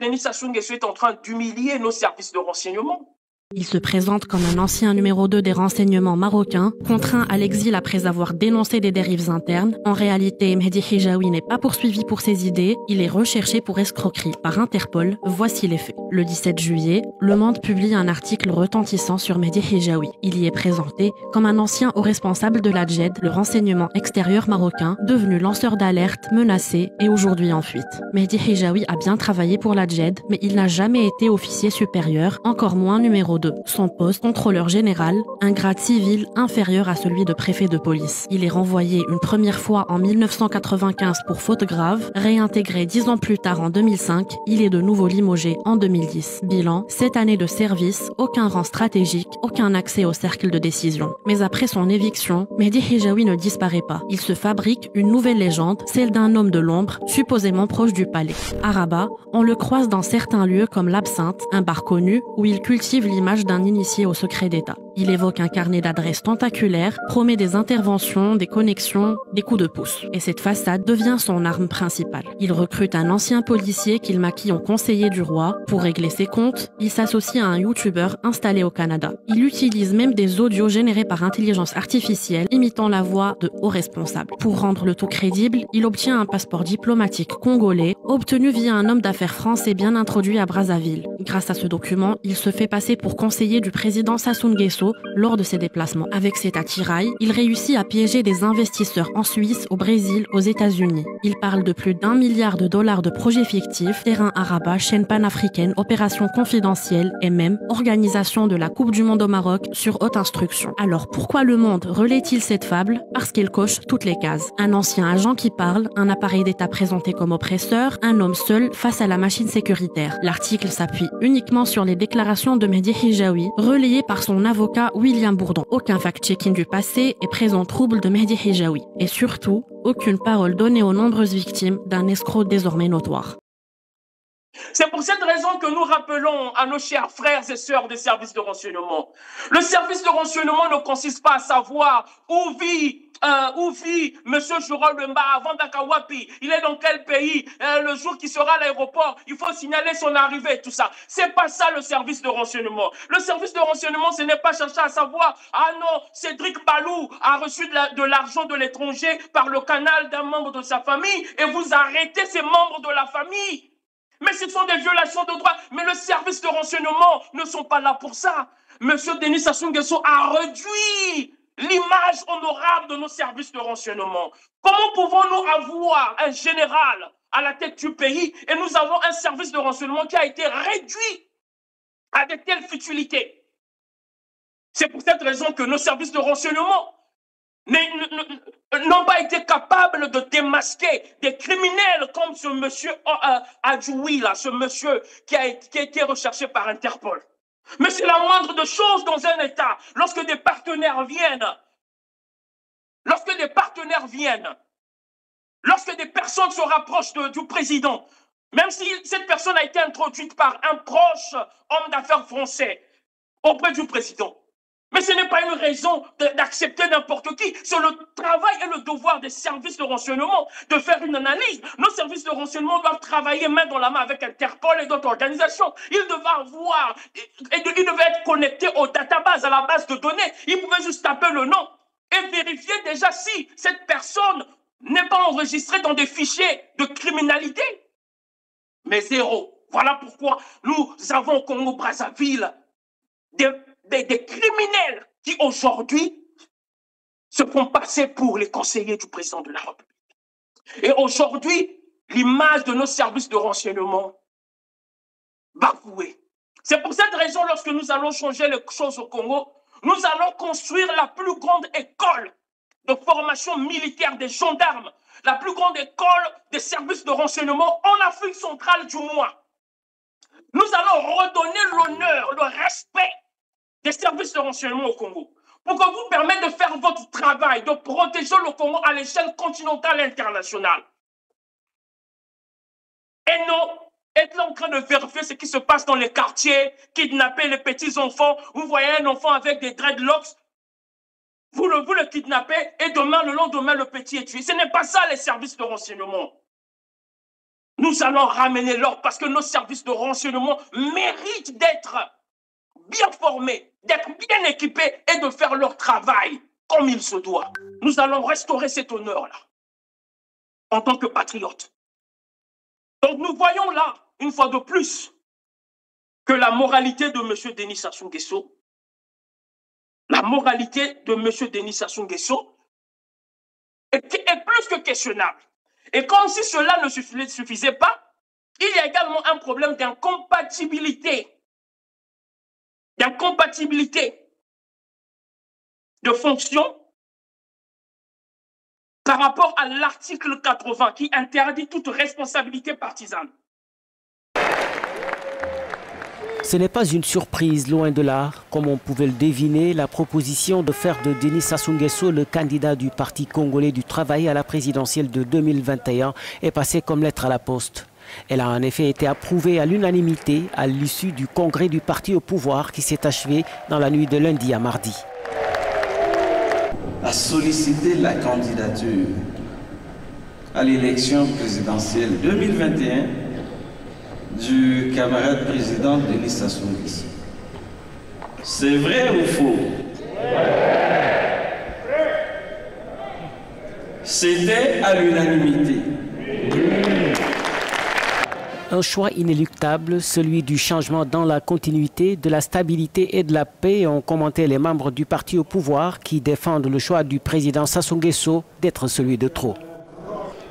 S1: Denis Sassou Nguesso est en train d'humilier nos services de renseignement.
S13: Il se présente comme un ancien numéro 2 des renseignements marocains, contraint à l'exil après avoir dénoncé des dérives internes. En réalité, Mehdi Hijawi n'est pas poursuivi pour ses idées, il est recherché pour escroquerie par Interpol. Voici les faits. Le 17 juillet, Le Monde publie un article retentissant sur Mehdi Hijawi. Il y est présenté comme un ancien haut responsable de la JED, le renseignement extérieur marocain, devenu lanceur d'alerte, menacé et aujourd'hui en fuite. Mehdi Hijawi a bien travaillé pour la JED, mais il n'a jamais été officier supérieur, encore moins numéro 2. Son poste, contrôleur général, un grade civil inférieur à celui de préfet de police. Il est renvoyé une première fois en 1995 pour faute grave, réintégré 10 ans plus tard en 2005, il est de nouveau limogé en 2010. Bilan, 7 années de service, aucun rang stratégique, aucun accès au cercle de décision. Mais après son éviction, Mehdi Hijawi ne disparaît pas. Il se fabrique une nouvelle légende, celle d'un homme de l'ombre, supposément proche du palais. À Rabat, on le croise dans certains lieux comme l'Absinthe, un bar connu où il cultive l'image d'un initié au secret d'État. Il évoque un carnet d'adresses tentaculaires, promet des interventions, des connexions, des coups de pouce. Et cette façade devient son arme principale. Il recrute un ancien policier qu'il maquille en conseiller du roi. Pour régler ses comptes, il s'associe à un youtubeur installé au Canada. Il utilise même des audios générés par intelligence artificielle, imitant la voix de hauts responsables. Pour rendre le tout crédible, il obtient un passeport diplomatique congolais, obtenu via un homme d'affaires français bien introduit à Brazzaville. Grâce à ce document, il se fait passer pour conseiller du président Sassou Nguesso lors de ses déplacements. Avec cet attirail, il réussit à piéger des investisseurs en Suisse, au Brésil, aux États-Unis. Il parle de plus d'1 milliard de dollars de projets fictifs, terrain à Rabat, chaîne panafricaine, opérations confidentielles et même organisation de la Coupe du Monde au Maroc sur haute instruction. Alors pourquoi Le Monde relaie-t-il cette fable? Parce qu'il coche toutes les cases. Un ancien agent qui parle, un appareil d'État présenté comme oppresseur, un homme seul face à la machine sécuritaire. L'article s'appuie uniquement sur les déclarations de Mehdi Hijawi, relayé par son avocat William Bourdon. Aucun fact-checking du passé et présent trouble de Mehdi Hijawi. Et surtout, aucune parole donnée aux nombreuses victimes d'un escroc désormais notoire.
S1: C'est pour cette raison que nous rappelons à nos chers frères et sœurs des services de renseignement. Le service de renseignement ne consiste pas à savoir où vit M. Jura Lemba avant Dakawapi. Il est dans quel pays? Le jour qu'il sera à l'aéroport, il faut signaler son arrivée, tout ça. C'est pas ça le service de renseignement. Le service de renseignement, ce n'est pas chercher à savoir, ah non, Cédric Balou a reçu de l'argent de l'étranger par le canal d'un membre de sa famille et vous arrêtez ces membres de la famille. Mais ce sont des violations de droits. Mais le service de renseignement ne sont pas là pour ça. Monsieur Denis Sassou Nguesso a réduit l'image honorable de nos services de renseignement. Comment pouvons-nous avoir un général à la tête du pays et nous avons un service de renseignement qui a été réduit à de telles futilités? C'est pour cette raison que nos services de renseignement n'ont pas été capables de démasquer des criminels comme ce monsieur Adjoui, là, ce monsieur qui a été recherché par Interpol. Mais c'est la moindre des choses dans un État. Lorsque des partenaires viennent, lorsque des personnes se rapprochent du président, même si cette personne a été introduite par un proche homme d'affaires français auprès du président, Mais ce n'est pas une raison d'accepter n'importe qui. C'est le travail et le devoir des services de renseignement de faire une analyse. Nos services de renseignement doivent travailler main dans la main avec Interpol et d'autres organisations. Ils devaient voir, ils devaient être connectés aux databases, à la base de données. Ils pouvaient juste taper le nom et vérifier déjà si cette personne n'est pas enregistrée dans des fichiers de criminalité. Mais zéro. Voilà pourquoi nous avons au Congo-Brazzaville des criminels qui aujourd'hui se font passer pour les conseillers du président de la République. Et aujourd'hui, l'image de nos services de renseignement bafouée. C'est pour cette raison, lorsque nous allons changer les choses au Congo, nous allons construire la plus grande école de formation militaire des gendarmes, la plus grande école des services de renseignement en Afrique centrale du moins. Nous allons redonner l'honneur, le respect des services de renseignement au Congo, pour que vous permettre de faire votre travail, de protéger le Congo à l'échelle continentale et internationale. Et non, être là en train de vérifier ce qui se passe dans les quartiers, kidnapper les petits-enfants, vous voyez un enfant avec des dreadlocks, vous le kidnappez et demain, le lendemain, le petit est tué. Ce n'est pas ça les services de renseignement. Nous allons ramener l'ordre parce que nos services de renseignement méritent d'être bien formés, d'être bien équipés et de faire leur travail comme il se doit. Nous allons restaurer cet honneur-là en tant que patriotes. Donc nous voyons là, une fois de plus, que la moralité de M. Denis Sassou Nguesso, la moralité de M. Denis Sassou Nguesso est plus que questionnable. Et comme si cela ne suffisait pas, il y a également un problème d'incompatibilité de fonction par rapport à l'article 80 qui interdit toute responsabilité partisane.
S14: Ce n'est pas une surprise, loin de là. Comme on pouvait le deviner, la proposition de faire de Denis Sassou Nguesso le candidat du Parti congolais du travail à la présidentielle de 2021 est passée comme lettre à la poste. Elle a en effet été approuvée à l'unanimité à l'issue du congrès du parti au pouvoir qui s'est achevé dans la nuit de lundi à mardi.
S15: A sollicité la candidature à l'élection présidentielle 2021 du camarade président Denis Sassou Nguesso. C'est vrai ou faux? C'était à l'unanimité.
S14: Un choix inéluctable, celui du changement dans la continuité, de la stabilité et de la paix, ont commenté les membres du parti au pouvoir qui défendent le choix du président Sassou Nguesso d'être celui de trop.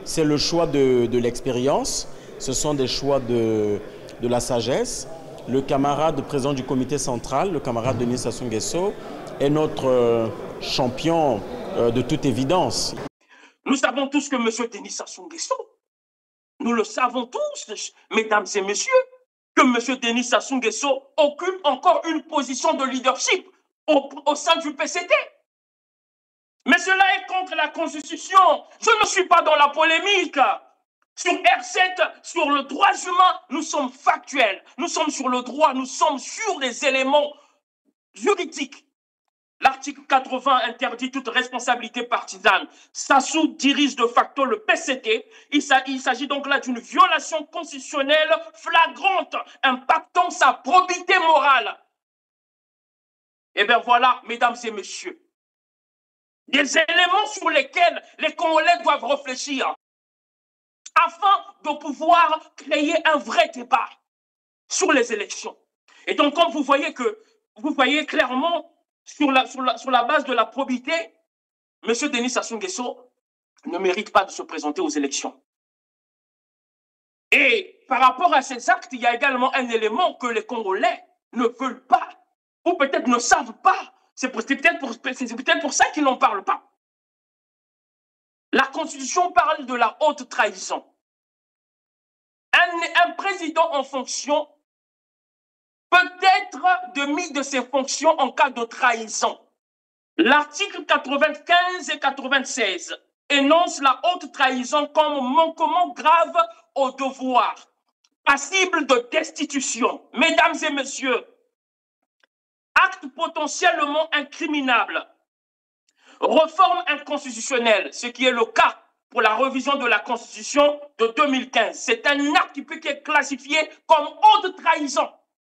S16: C'est le choix de l'expérience, ce sont des choix de la sagesse. Le camarade président du comité central, le camarade Denis Sassou Nguesso, est notre champion de toute évidence.
S1: Nous savons tous que M. Denis Sassou Nguesso, nous le savons tous, mesdames et messieurs, que M. Denis Sassou Nguesso occupe encore une position de leadership au sein du PCT. Mais cela est contre la Constitution. Je ne suis pas dans la polémique. Sur R7, sur le droit humain, nous sommes factuels. Nous sommes sur le droit, nous sommes sur les éléments juridiques. L'article 80 interdit toute responsabilité partisane. Sassou dirige de facto le PCT. Il s'agit donc là d'une violation constitutionnelle flagrante, impactant sa probité morale. Et bien voilà, mesdames et messieurs, des éléments sur lesquels les Congolais doivent réfléchir afin de pouvoir créer un vrai débat sur les élections. Et donc, comme vous voyez clairement, sur la base de la probité, M. Denis Sassou Nguesso ne mérite pas de se présenter aux élections. Et par rapport à ces actes, il y a également un élément que les Congolais ne veulent pas, ou peut-être ne savent pas. C'est peut-être pour ça qu'ils n'en parlent pas. La Constitution parle de la haute trahison. Un président en fonction peut être démis de ses fonctions en cas de trahison. L'article 95 et 96 énonce la haute trahison comme manquement grave au devoir, passible de destitution. Mesdames et messieurs, acte potentiellement incriminable. Réforme inconstitutionnelle, ce qui est le cas pour la révision de la Constitution de 2015. C'est un acte qui peut être classifié comme haute trahison.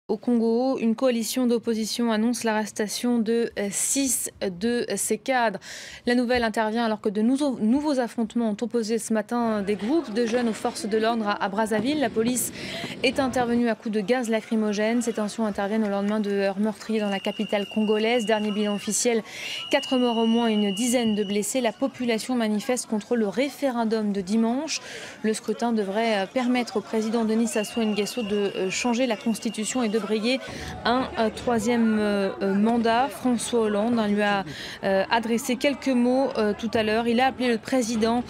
S17: Au Congo, une coalition d'opposition annonce l'arrestation de 6 de ses cadres. La nouvelle intervient alors que de nouveaux affrontements ont opposé ce matin des groupes de jeunes aux forces de l'ordre à Brazzaville. La police est intervenue à coups de gaz lacrymogène. Ces tensions interviennent au lendemain de heurts meurtriers dans la capitale congolaise. Dernier bilan officiel, 4 morts au moins et une dizaine de blessés. La population manifeste contre le référendum de dimanche. Le scrutin devrait permettre au président Denis Sassou Nguesso de changer la constitution et de briller un troisième mandat. François Hollande lui a adressé quelques mots tout à l'heure. Il a appelé le président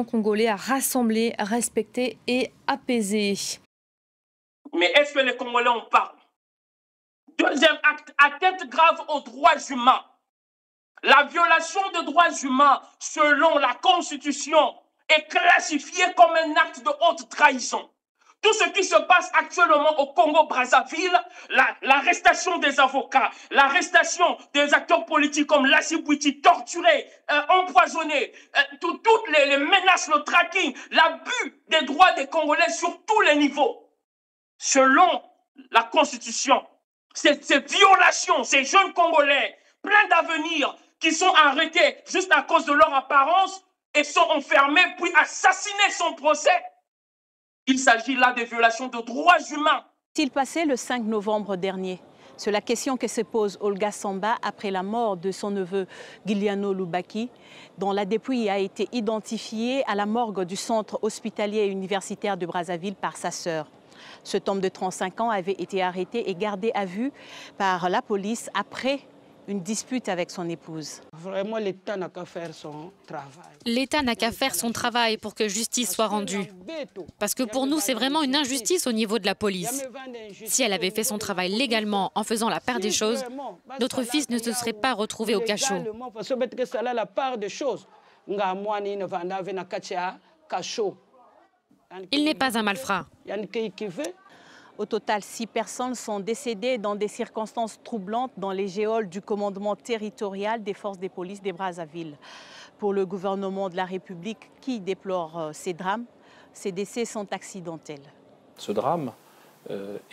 S17: congolais à rassembler, respecter et apaiser.
S1: Mais est-ce que les Congolais en parlent? Deuxième acte, atteinte grave aux droits humains. La violation des droits humains, selon la Constitution, est classifiée comme un acte de haute trahison. Tout ce qui se passe actuellement au Congo-Brazzaville, l'arrestation des avocats, l'arrestation des acteurs politiques comme Lassi Bouiti, torturés, empoisonnés, toutes les menaces, le tracking, l'abus des droits des Congolais sur tous les niveaux. Selon la Constitution, ces violations, ces jeunes Congolais, pleins d'avenir, qui sont arrêtés juste à cause de leur apparence et sont enfermés puis assassinés sans procès. Il s'agit là de violations de droits humains.
S18: S'il passait le 5 novembre dernier, c'est la question que se pose Olga Samba après la mort de son neveu Giuliano Lubaki, dont la dépouille a été identifiée à la morgue du centre hospitalier et universitaire de Brazzaville par sa sœur. Cet homme de 35 ans avait été arrêté et gardé à vue par la police après une dispute avec son épouse.
S11: Vraiment, l'État n'a qu'à faire son travail.
S19: L'État n'a qu'à faire son travail pour que justice soit rendue. Parce que pour nous, c'est vraiment une injustice au niveau de la police. Si elle avait fait son travail légalement en faisant la part des choses, notre fils ne se serait pas retrouvé au cachot. Il n'est pas un malfrat.
S18: Au total, 6 personnes sont décédées dans des circonstances troublantes dans les geôles du commandement territorial des forces de police de Brazzaville. Pour le gouvernement de la République qui déplore ces drames, ces décès sont accidentels.
S20: Ce drame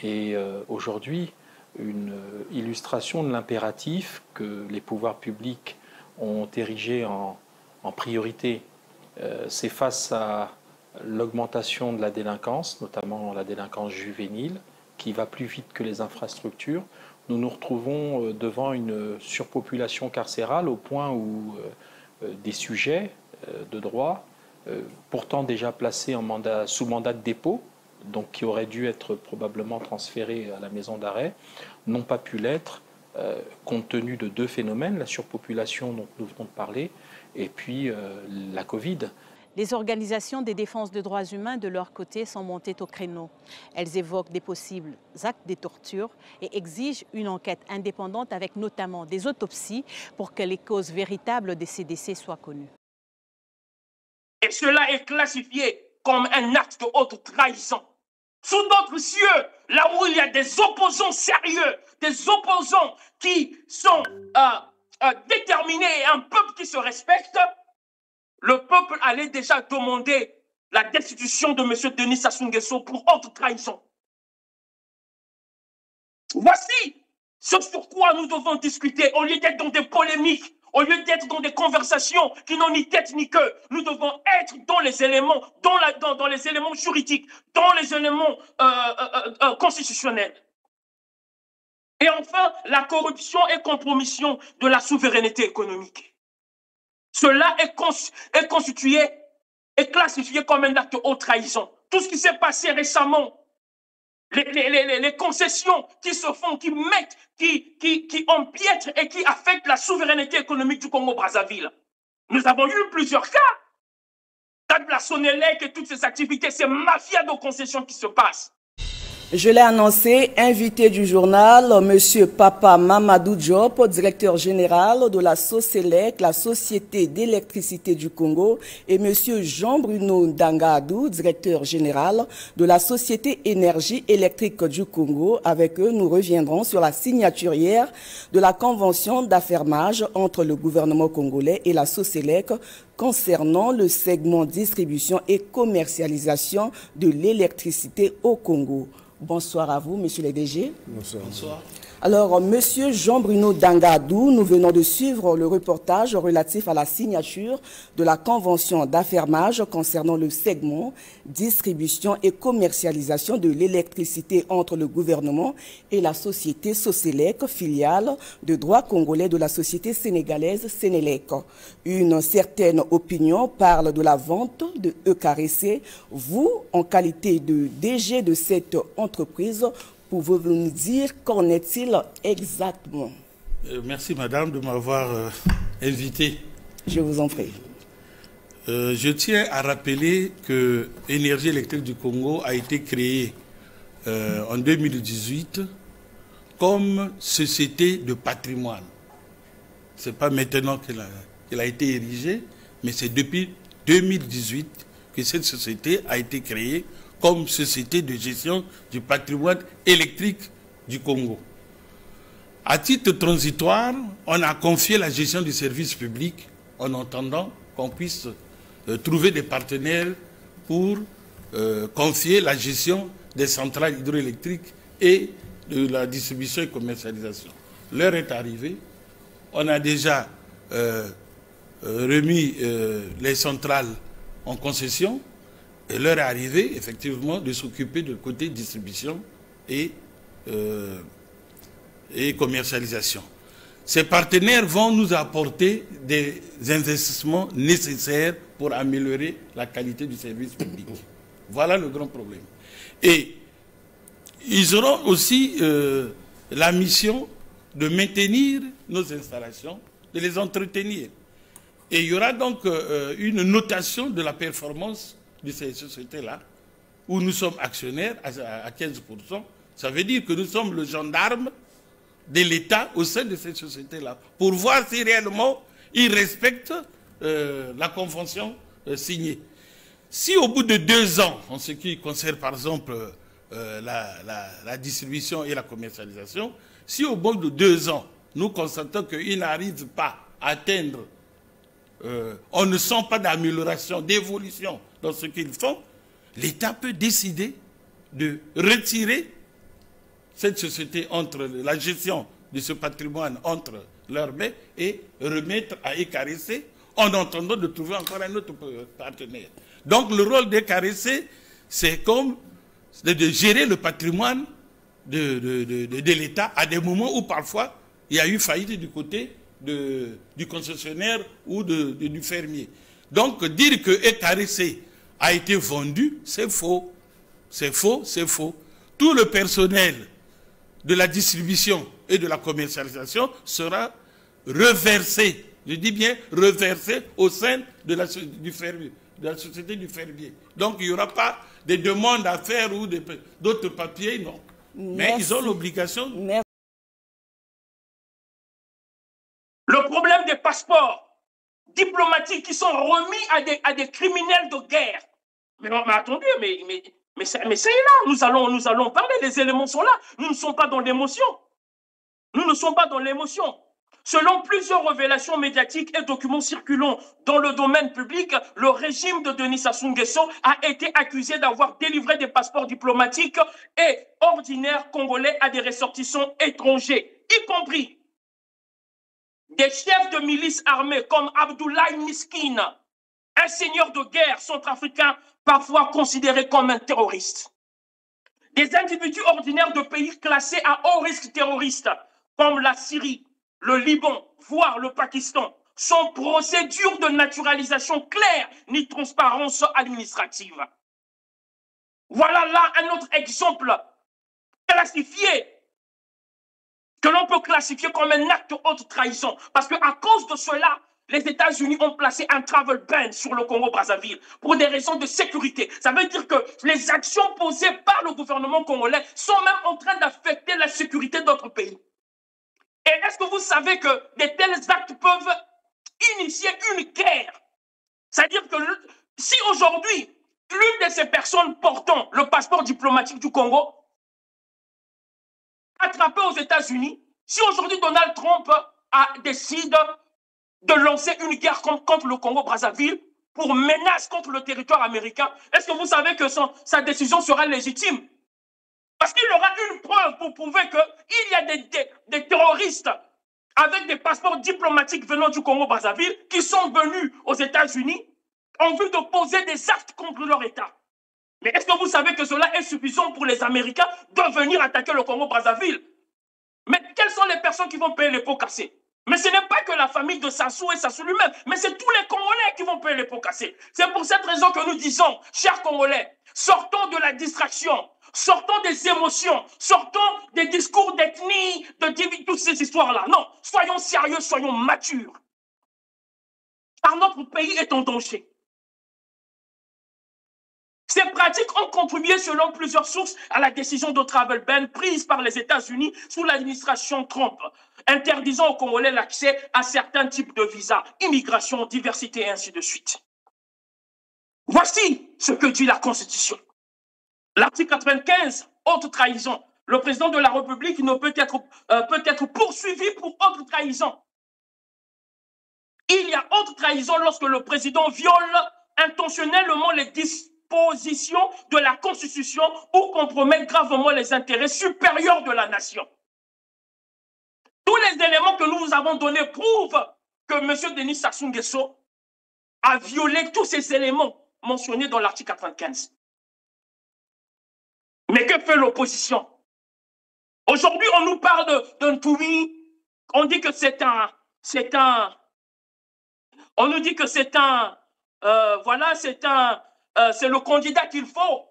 S20: est aujourd'hui une illustration de l'impératif que les pouvoirs publics ont érigé en priorité. C'est face à l'augmentation de la délinquance, notamment la délinquance juvénile, qui va plus vite que les infrastructures. Nous nous retrouvons devant une surpopulation carcérale au point où des sujets de droit, pourtant déjà placés sous mandat de dépôt, donc qui auraient dû être probablement transférés à la maison d'arrêt, n'ont pas pu l'être, compte tenu de 2 phénomènes, la surpopulation dont nous venons de parler, et puis la Covid.
S18: Les organisations des défenses des droits humains, de leur côté, sont montées au créneau. Elles évoquent des possibles actes de torture et exigent une enquête indépendante avec notamment des autopsies pour que les causes véritables de ces décès soient connues.
S1: Et cela est classifié comme un acte de haute trahison. Sous d'autres cieux, là où il y a des opposants sérieux, des opposants qui sont déterminés et un peuple qui se respecte, le peuple allait déjà demander la destitution de M. Denis Sassou Nguesso pour haute trahison. Voici ce sur quoi nous devons discuter. Au lieu d'être dans des polémiques, au lieu d'être dans des conversations qui n'ont ni tête ni queue, nous devons être dans les éléments, dans les éléments juridiques, dans les éléments constitutionnels. Et enfin, la corruption et compromission de la souveraineté économique. Cela est constitué et classifié comme un acte de haute trahison. Tout ce qui s'est passé récemment, les concessions qui se font, qui empiètrent et qui affectent la souveraineté économique du Congo-Brazzaville. Nous avons eu plusieurs cas. T'as de la Sonélec et toutes ces activités, ces mafias de concessions qui se passent.
S21: Je l'ai annoncé, invité du journal, M. Papa Mamadou Diop, directeur général de la SOSELEC, la Société d'électricité du Congo, et M. Jean-Bruno Dangadou, directeur général de la Société énergie électrique du Congo. Avec eux, nous reviendrons sur la signature hier de la convention d'affermage entre le gouvernement congolais et la SOSELEC concernant le segment distribution et commercialisation de l'électricité au Congo. Bonsoir à vous, monsieur le DG.
S22: Bonsoir. Bonsoir.
S21: Alors, monsieur Jean-Bruno Dangadou, nous venons de suivre le reportage relatif à la signature de la convention d'affermage concernant le segment distribution et commercialisation de l'électricité entre le gouvernement et la société SOSELEC, filiale de droit congolais de la société sénégalaise Sénélec. Une certaine opinion parle de la vente de EKRC. Vous, en qualité de DG de cette entreprise, pouvez-vous nous dire qu'en est-il exactement?
S22: Merci madame de m'avoir invité.
S21: Je vous en prie.
S22: Je tiens à rappeler que Énergie électrique du Congo a été créée en 2018 comme société de patrimoine. Ce n'est pas maintenant qu'elle a été érigée, mais c'est depuis 2018 que cette société a été créée comme société de gestion du patrimoine électrique du Congo. À titre transitoire, on a confié la gestion du service public en attendant qu'on puisse trouver des partenaires pour confier la gestion des centrales hydroélectriques et de la distribution et commercialisation. L'heure est arrivée. On a déjà remis les centrales en concession. Et l'heure est arrivée, effectivement, de s'occuper du côté distribution et commercialisation. Ces partenaires vont nous apporter des investissements nécessaires pour améliorer la qualité du service public. Voilà le grand problème. Et ils auront aussi la mission de maintenir nos installations, de les entretenir. Et il y aura donc une notation de la performance de ces sociétés-là, où nous sommes actionnaires à 15%. Ça veut dire que nous sommes le gendarme de l'État au sein de ces sociétés-là, pour voir si réellement ils respectent la convention signée. Si au bout de 2 ans, en ce qui concerne par exemple la distribution et la commercialisation, si au bout de 2 ans, nous constatons qu'ils n'arrivent pas à atteindre, on ne sent pas d'amélioration, d'évolution dans ce qu'ils font, l'État peut décider de retirer cette société entre la gestion de ce patrimoine entre leurs mains et remettre à EKRC en attendant de trouver encore un autre partenaire. Donc le rôle d'EKRC, c'est comme de gérer le patrimoine de l'État à des moments où parfois il y a eu faillite du côté du concessionnaire ou du fermier. Donc dire que EKRC a été vendu, c'est faux. C'est faux, c'est faux. Tout le personnel de la distribution et de la commercialisation sera reversé, je dis bien reversé au sein de la société du fermier. Donc il n'y aura pas de demandes à faire ou d'autres papiers, non. Mais ils ont l'obligation.
S1: Le problème des passeports diplomatiques qui sont remis à des criminels de guerre. Mais attendez, mais c'est là, nous allons parler, les éléments sont là. Nous ne sommes pas dans l'émotion. Nous ne sommes pas dans l'émotion. Selon plusieurs révélations médiatiques et documents circulant dans le domaine public, le régime de Denis Sassou Nguesso a été accusé d'avoir délivré des passeports diplomatiques et ordinaires congolais à des ressortissants étrangers, y compris des chefs de milices armées comme Abdoulaye Miskine, un seigneur de guerre centrafricain parfois considéré comme un terroriste. Des individus ordinaires de pays classés à haut risque terroriste, comme la Syrie, le Liban, voire le Pakistan, sans procédure de naturalisation claire ni transparence administrative. Voilà là un autre exemple classifié, que l'on peut classifier comme un acte de haute trahison. Parce qu'à cause de cela, les États-Unis ont placé un travel ban sur le Congo-Brazzaville pour des raisons de sécurité. Ça veut dire que les actions posées par le gouvernement congolais sont même en train d'affecter la sécurité d'autres pays. Et est-ce que vous savez que de tels actes peuvent initier une guerre? C'est-à-dire que si aujourd'hui, l'une de ces personnes portant le passeport diplomatique du Congo attrapée aux États-Unis, si aujourd'hui Donald Trump décide de lancer une guerre contre le Congo-Brazzaville pour menace contre le territoire américain, est-ce que vous savez que sa décision sera légitime? Parce qu'il aura une preuve pour prouver qu'il y a des terroristes avec des passeports diplomatiques venant du Congo-Brazzaville qui sont venus aux États-Unis en vue de poser des actes contre leur État. Mais est-ce que vous savez que cela est suffisant pour les Américains de venir attaquer le Congo-Brazzaville? Mais quelles sont les personnes qui vont payer les pots cassés? Mais ce n'est pas que la famille de Sassou et Sassou lui-même, mais c'est tous les Congolais qui vont payer les pots cassés. C'est pour cette raison que nous disons, chers Congolais, sortons de la distraction, sortons des émotions, sortons des discours d'ethnie, de toutes ces histoires-là. Non, soyons sérieux, soyons matures. Car notre pays est en danger. Ces pratiques ont contribué, selon plusieurs sources, à la décision de travel ban prise par les États-Unis sous l'administration Trump, interdisant aux Congolais l'accès à certains types de visas, immigration, diversité et ainsi de suite. Voici ce que dit la Constitution. L'article 95, haute trahison. Le président de la République ne peut être poursuivi pour haute trahison. Il y a haute trahison lorsque le président viole intentionnellement les dispositions de la Constitution ou compromet gravement les intérêts supérieurs de la nation. Tous les éléments que nous vous avons donnés prouvent que M. Denis Sassou Nguesso a violé tous ces éléments mentionnés dans l'article 95. Mais que fait l'opposition? Aujourd'hui, on nous parle d'un Ntoumi, on dit que c'est on nous dit que c'est c'est le candidat qu'il faut.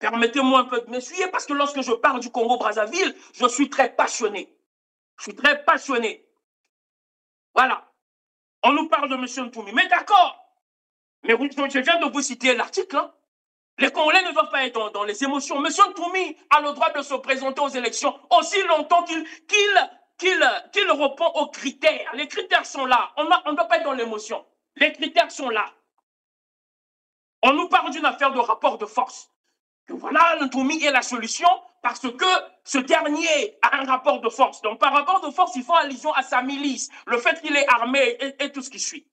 S1: Permettez-moi un peu de m'essuyer parce que lorsque je parle du Congo-Brazzaville, je suis très passionné. Je suis très passionné. Voilà. On nous parle de M. Ntoumi. Mais d'accord. Mais je viens de vous citer l'article. Hein. Les Congolais ne doivent pas être dans les émotions. M. Ntoumi a le droit de se présenter aux élections aussi longtemps qu'il répond aux critères. Les critères sont là. On ne doit pas être dans l'émotion. Les critères sont là. On nous parle d'une affaire de rapport de force. Que voilà, Ntoumi est la solution parce que ce dernier a un rapport de force. Donc, par rapport de force, ils font allusion à sa milice, le fait qu'il est armé et tout ce qui suit.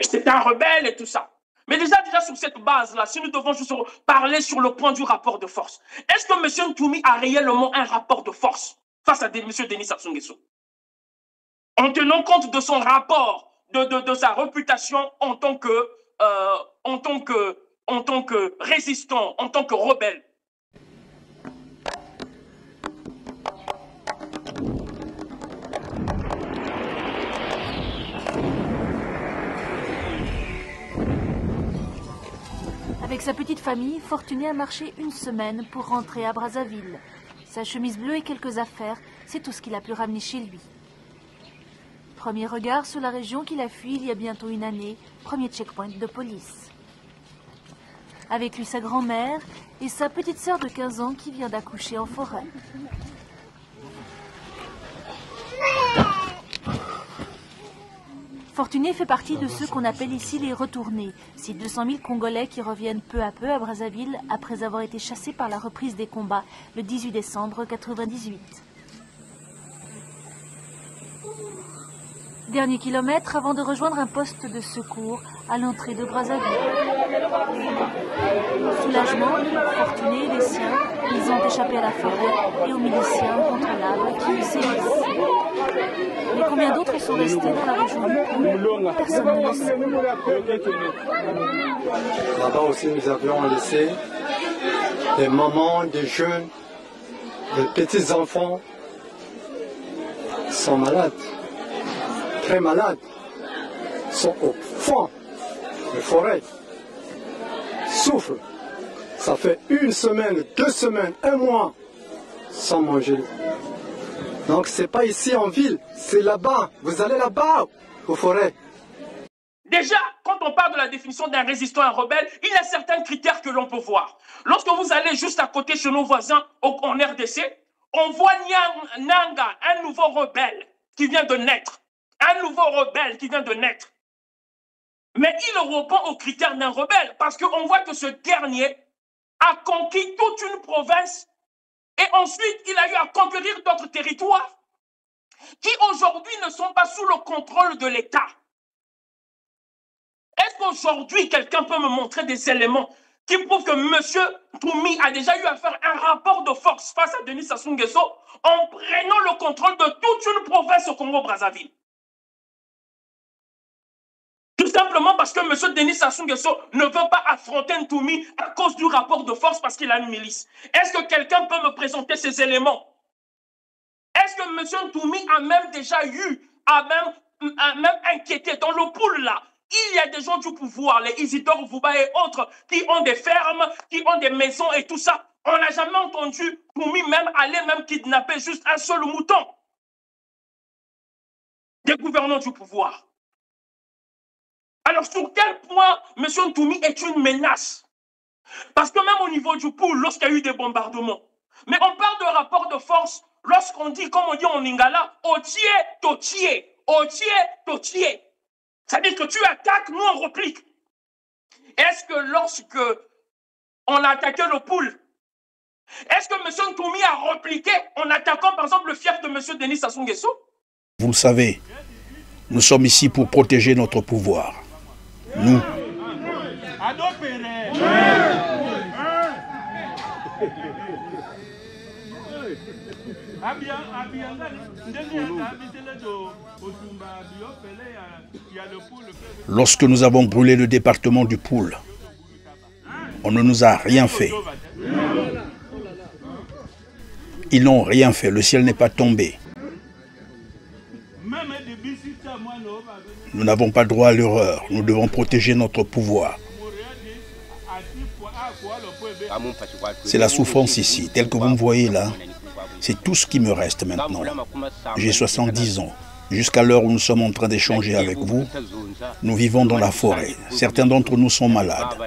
S1: C'est un rebelle et tout ça. Mais déjà sur cette base-là, si nous devons juste parler sur le point du rapport de force, est-ce que M. Ntoumi a réellement un rapport de force face à M. Denis Sassou Nguesso? En tenant compte de son rapport, de sa réputation en tant que résistant, en tant que rebelle.
S2: Avec sa petite famille, Fortuné a marché une semaine pour rentrer à Brazzaville. Sa chemise bleue et quelques affaires, c'est tout ce qu'il a pu ramener chez lui. Premier regard sur la région qu'il a fui il y a bientôt une année, premier checkpoint de police. Avec lui sa grand-mère et sa petite sœur de 15 ans qui vient d'accoucher en forêt. Fortuné fait partie de ceux qu'on appelle ici les retournés, ces 200 000 Congolais qui reviennent peu à peu à Brazzaville après avoir été chassés par la reprise des combats le 18 décembre 1998. Dernier kilomètre avant de rejoindre un poste de secours à l'entrée de Brazzaville. Soulagement, Fortuné et les siens, ils ont échappé à la forêt et aux miliciens incontrôlables qui y sévissent. Mais combien d'autres sont restés dans la région du Congo? Personne ne le sait.
S3: Là-bas aussi, nous avions laissé des mamans, des jeunes, des petits-enfants sont malades. Très malades, sont au fond de forêt, souffrent. Ça fait une semaine, 2 semaines, 1 mois sans manger. Donc c'est pas ici en ville, c'est là-bas. Vous allez là-bas, aux forêts.
S1: Déjà, quand on parle de la définition d'un résistant, un rebelle, il y a certains critères que l'on peut voir. Lorsque vous allez juste à côté chez nos voisins en RDC, on voit Nanga, un nouveau rebelle qui vient de naître. Un nouveau rebelle qui vient de naître. Mais il répond aux critères d'un rebelle parce qu'on voit que ce dernier a conquis toute une province et ensuite il a eu à conquérir d'autres territoires qui aujourd'hui ne sont pas sous le contrôle de l'État. Est-ce qu'aujourd'hui, quelqu'un peut me montrer des éléments qui prouvent que M. Toumi a déjà eu à faire un rapport de force face à Denis Sassou Nguesso en prenant le contrôle de toute une province au Congo-Brazzaville? Tout simplement parce que M. Denis Sassou Nguesso ne veut pas affronter Ntoumi à cause du rapport de force parce qu'il a une milice. Est-ce que quelqu'un peut me présenter ces éléments? Est-ce que M. Ntoumi a même déjà eu, a même inquiété dans le pool là? Il y a des gens du pouvoir, les Isidore Vouba et autres, qui ont des fermes, qui ont des maisons et tout ça. On n'a jamais entendu Ntoumi même aller même kidnapper juste un seul mouton. Des gouvernants du pouvoir. Alors, sur quel point M. Ntoumi est une menace? Parce que même au niveau du pool, lorsqu'il y a eu des bombardements, mais on parle de rapport de force lorsqu'on dit, comme on dit en lingala, otie, totie, otie, totie. C'est-à-dire que tu attaques, nous on réplique. Est-ce que lorsque on a attaqué le pool, est-ce que M. Ntoumi a répliqué en attaquant par exemple le fief de M. Denis Sassou Nguesso?
S4: Vous le savez, nous sommes ici pour protéger notre pouvoir. Nous. Lorsque nous avons brûlé le département du Poul, on ne nous a rien fait. Ils n'ont rien fait, le ciel n'est pas tombé. Nous n'avons pas droit à l'erreur, nous devons protéger notre pouvoir. C'est la souffrance ici, telle que vous me voyez là. C'est tout ce qui me reste maintenant. J'ai 70 ans. Jusqu'à l'heure où nous sommes en train d'échanger avec vous, nous vivons dans la forêt. Certains d'entre nous sont malades.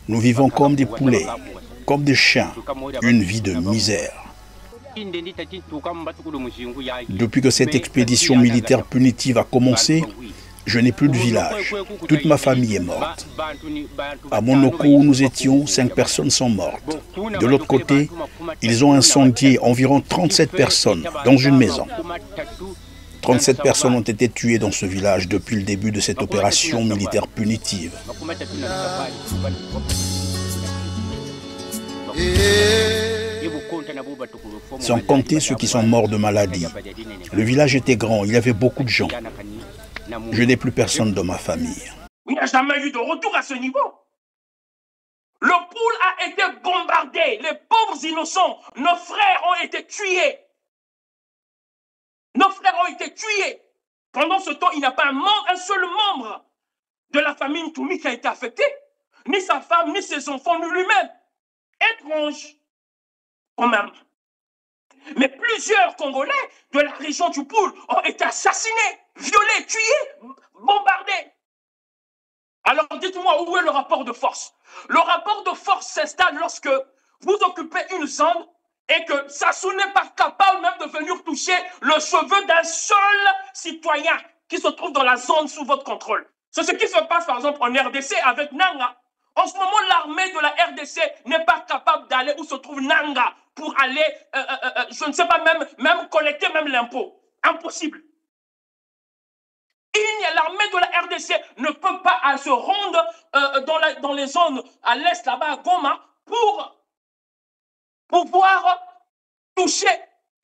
S4: Nous vivons comme des poulets, comme des chiens, une vie de misère. Depuis que cette expédition militaire punitive a commencé, je n'ai plus de village. Toute ma famille est morte. À Monoko où nous étions, 5 personnes sont mortes. De l'autre côté, ils ont incendié environ 37 personnes dans une maison. 37 personnes ont été tuées dans ce village depuis le début de cette opération militaire punitive. Sans compter ceux qui sont morts de maladie. Le village était grand, il y avait beaucoup de gens. Je n'ai plus personne de ma famille.
S1: Il n'y a jamais eu de retour à ce niveau. Le pool a été bombardé. Les pauvres innocents, nos frères ont été tués. Nos frères ont été tués. Pendant ce temps, il n'y a pas un seul membre de la famille Ntoumi qui a été affecté. Ni sa femme, ni ses enfants, ni lui-même. Étrange, quand même. Mais plusieurs Congolais de la région du Poul ont été assassinés, violés, tués, bombardés. Alors dites-moi, où est le rapport de force? Le rapport de force s'installe lorsque vous occupez une zone et que Sassou n'est pas capable même de venir toucher le cheveu d'un seul citoyen qui se trouve dans la zone sous votre contrôle. C'est ce qui se passe par exemple en RDC avec Nanga. En ce moment, l'armée de la RDC n'est pas capable d'aller où se trouve Nanga pour aller, je ne sais pas, même collecter même l'impôt. Impossible. L'armée de la RDC ne peut pas se rendre dans les zones à l'est, là-bas, à Goma, pour pouvoir toucher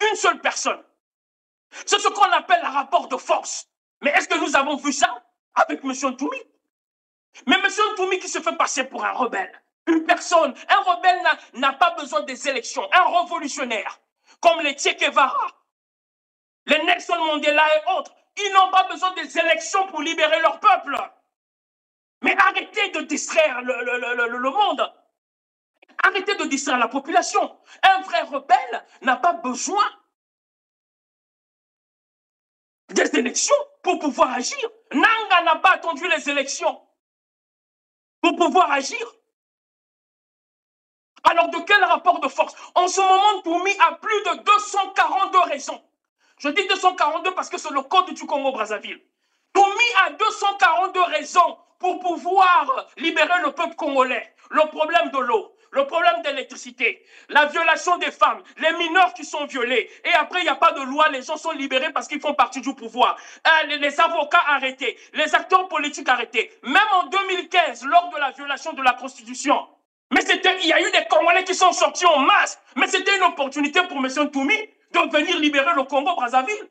S1: une seule personne. C'est ce qu'on appelle un rapport de force. Mais est-ce que nous avons vu ça avec M. Ntoumi? Mais M. Ntoumi qui se fait passer pour un rebelle, une personne, un rebelle n'a pas besoin des élections, un révolutionnaire, comme les Che Guevara, les Nelson Mandela et autres, ils n'ont pas besoin des élections pour libérer leur peuple. Mais arrêtez de distraire le monde. Arrêtez de distraire la population. Un vrai rebelle n'a pas besoin des élections pour pouvoir agir. Nanga n'a pas attendu les élections pour pouvoir agir. Alors de quel rapport de force? En ce moment, Toumi a plus de 242 raisons. Je dis 242 parce que c'est le code du Congo-Brazzaville. Toumi a 242 raisons pour pouvoir libérer le peuple congolais. Le problème de l'eau, le problème d'électricité, la violation des femmes, les mineurs qui sont violés. Et après, il n'y a pas de loi, les gens sont libérés parce qu'ils font partie du pouvoir. Les avocats arrêtés, les acteurs politiques arrêtés. Même en 2015, lors de la violation de la Constitution, mais il y a eu des Congolais qui sont sortis en masse. Mais c'était une opportunité pour M. Toumi de venir libérer le Congo-Brazzaville.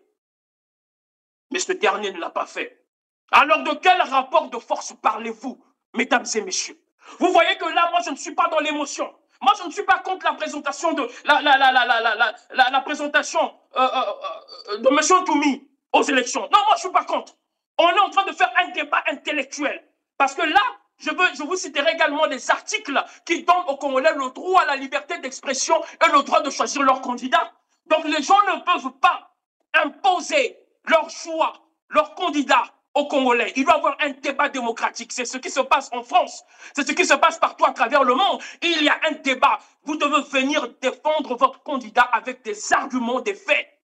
S1: Mais ce dernier ne l'a pas fait. Alors de quel rapport de force parlez-vous, mesdames et messieurs? Vous voyez que là, moi, je ne suis pas dans l'émotion. Moi, je ne suis pas contre la présentation de la présentation de M. Toumi aux élections. Non, moi, je ne suis pas contre. On est en train de faire un débat intellectuel. Parce que là, je vous citerai également des articles qui donnent aux Congolais le droit à la liberté d'expression et le droit de choisir leur candidat. Donc les gens ne peuvent pas imposer leur choix, leur candidat aux Congolais. Il doit y avoir un débat démocratique. C'est ce qui se passe en France. C'est ce qui se passe partout à travers le monde. Il y a un débat. Vous devez venir défendre votre candidat avec des arguments, des faits.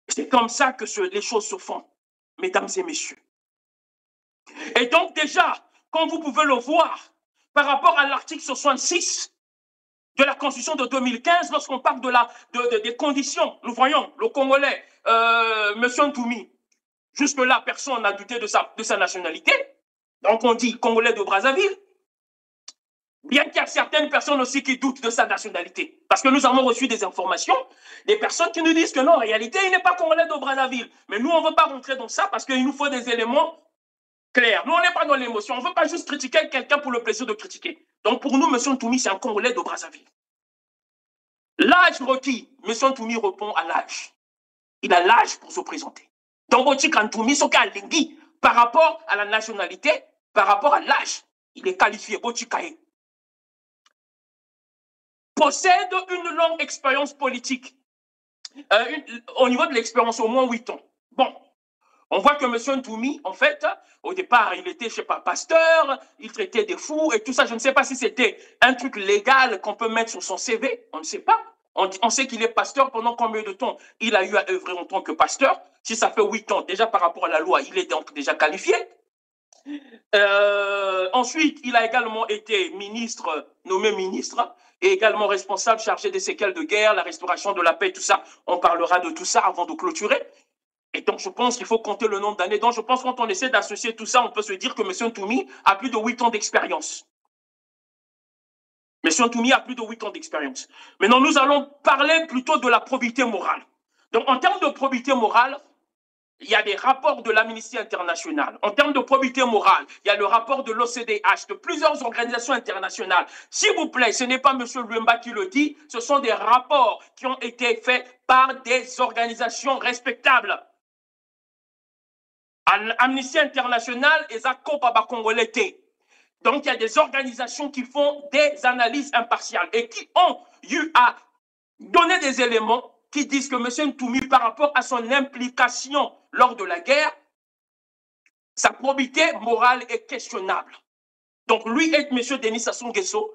S1: C'est comme ça que les choses se font, mesdames et messieurs. Et donc déjà, comme vous pouvez le voir, par rapport à l'article 66 de la Constitution de 2015, lorsqu'on parle des conditions, nous voyons le Congolais, M. Toumi, jusque-là, personne n'a douté de sa nationalité. Donc on dit Congolais de Brazzaville, bien qu'il y a certaines personnes aussi qui doutent de sa nationalité. Parce que nous avons reçu des informations, des personnes qui nous disent que non, en réalité, il n'est pas Congolais de Brazzaville. Mais nous, on ne veut pas rentrer dans ça parce qu'il nous faut des éléments clair. Nous, on n'est pas dans l'émotion. On ne veut pas juste critiquer quelqu'un pour le plaisir de critiquer. Donc, pour nous, M. Toumi, c'est un Congolais de Brazzaville. L'âge requis, M. Toumi répond à l'âge. Il a l'âge pour se présenter. Donc, Otikan Toumi, ce qu'a l'ingui, par rapport à la nationalité, par rapport à l'âge, il est qualifié. Otikae possède une longue expérience politique. Au niveau de l'expérience, au moins 8 ans. Bon. On voit que M. Toumi, en fait, au départ, il était, je ne sais pas, pasteur, il traitait des fous et tout ça. Je ne sais pas si c'était un truc légal qu'on peut mettre sur son CV. On ne sait pas. On sait qu'il est pasteur pendant combien de temps il a eu à œuvrer en tant que pasteur. Si ça fait 8 ans, déjà par rapport à la loi, il est donc déjà qualifié. Ensuite, il a également été ministre, nommé ministre, et également responsable chargé des séquelles de guerre, la restauration de la paix, tout ça. On parlera de tout ça avant de clôturer. Et donc, je pense qu'il faut compter le nombre d'années. Donc, je pense que quand on essaie d'associer tout ça, on peut se dire que M. Toumi a plus de 8 ans d'expérience. M. Toumi a plus de 8 ans d'expérience. Maintenant, nous allons parler plutôt de la probité morale. Donc, en termes de probité morale, il y a des rapports de l'Amnesty International. En termes de probité morale, il y a le rapport de l'OCDH, de plusieurs organisations internationales. S'il vous plaît, ce n'est pas M. Luemba qui le dit, ce sont des rapports qui ont été faits par des organisations respectables. Amnesty International et Zako Baba Congolais. Donc, il y a des organisations qui font des analyses impartiales et qui ont eu à donner des éléments qui disent que M. Toumi, par rapport à son implication lors de la guerre, sa probité morale est questionnable. Donc, lui et M. Denis Sassou Nguesso,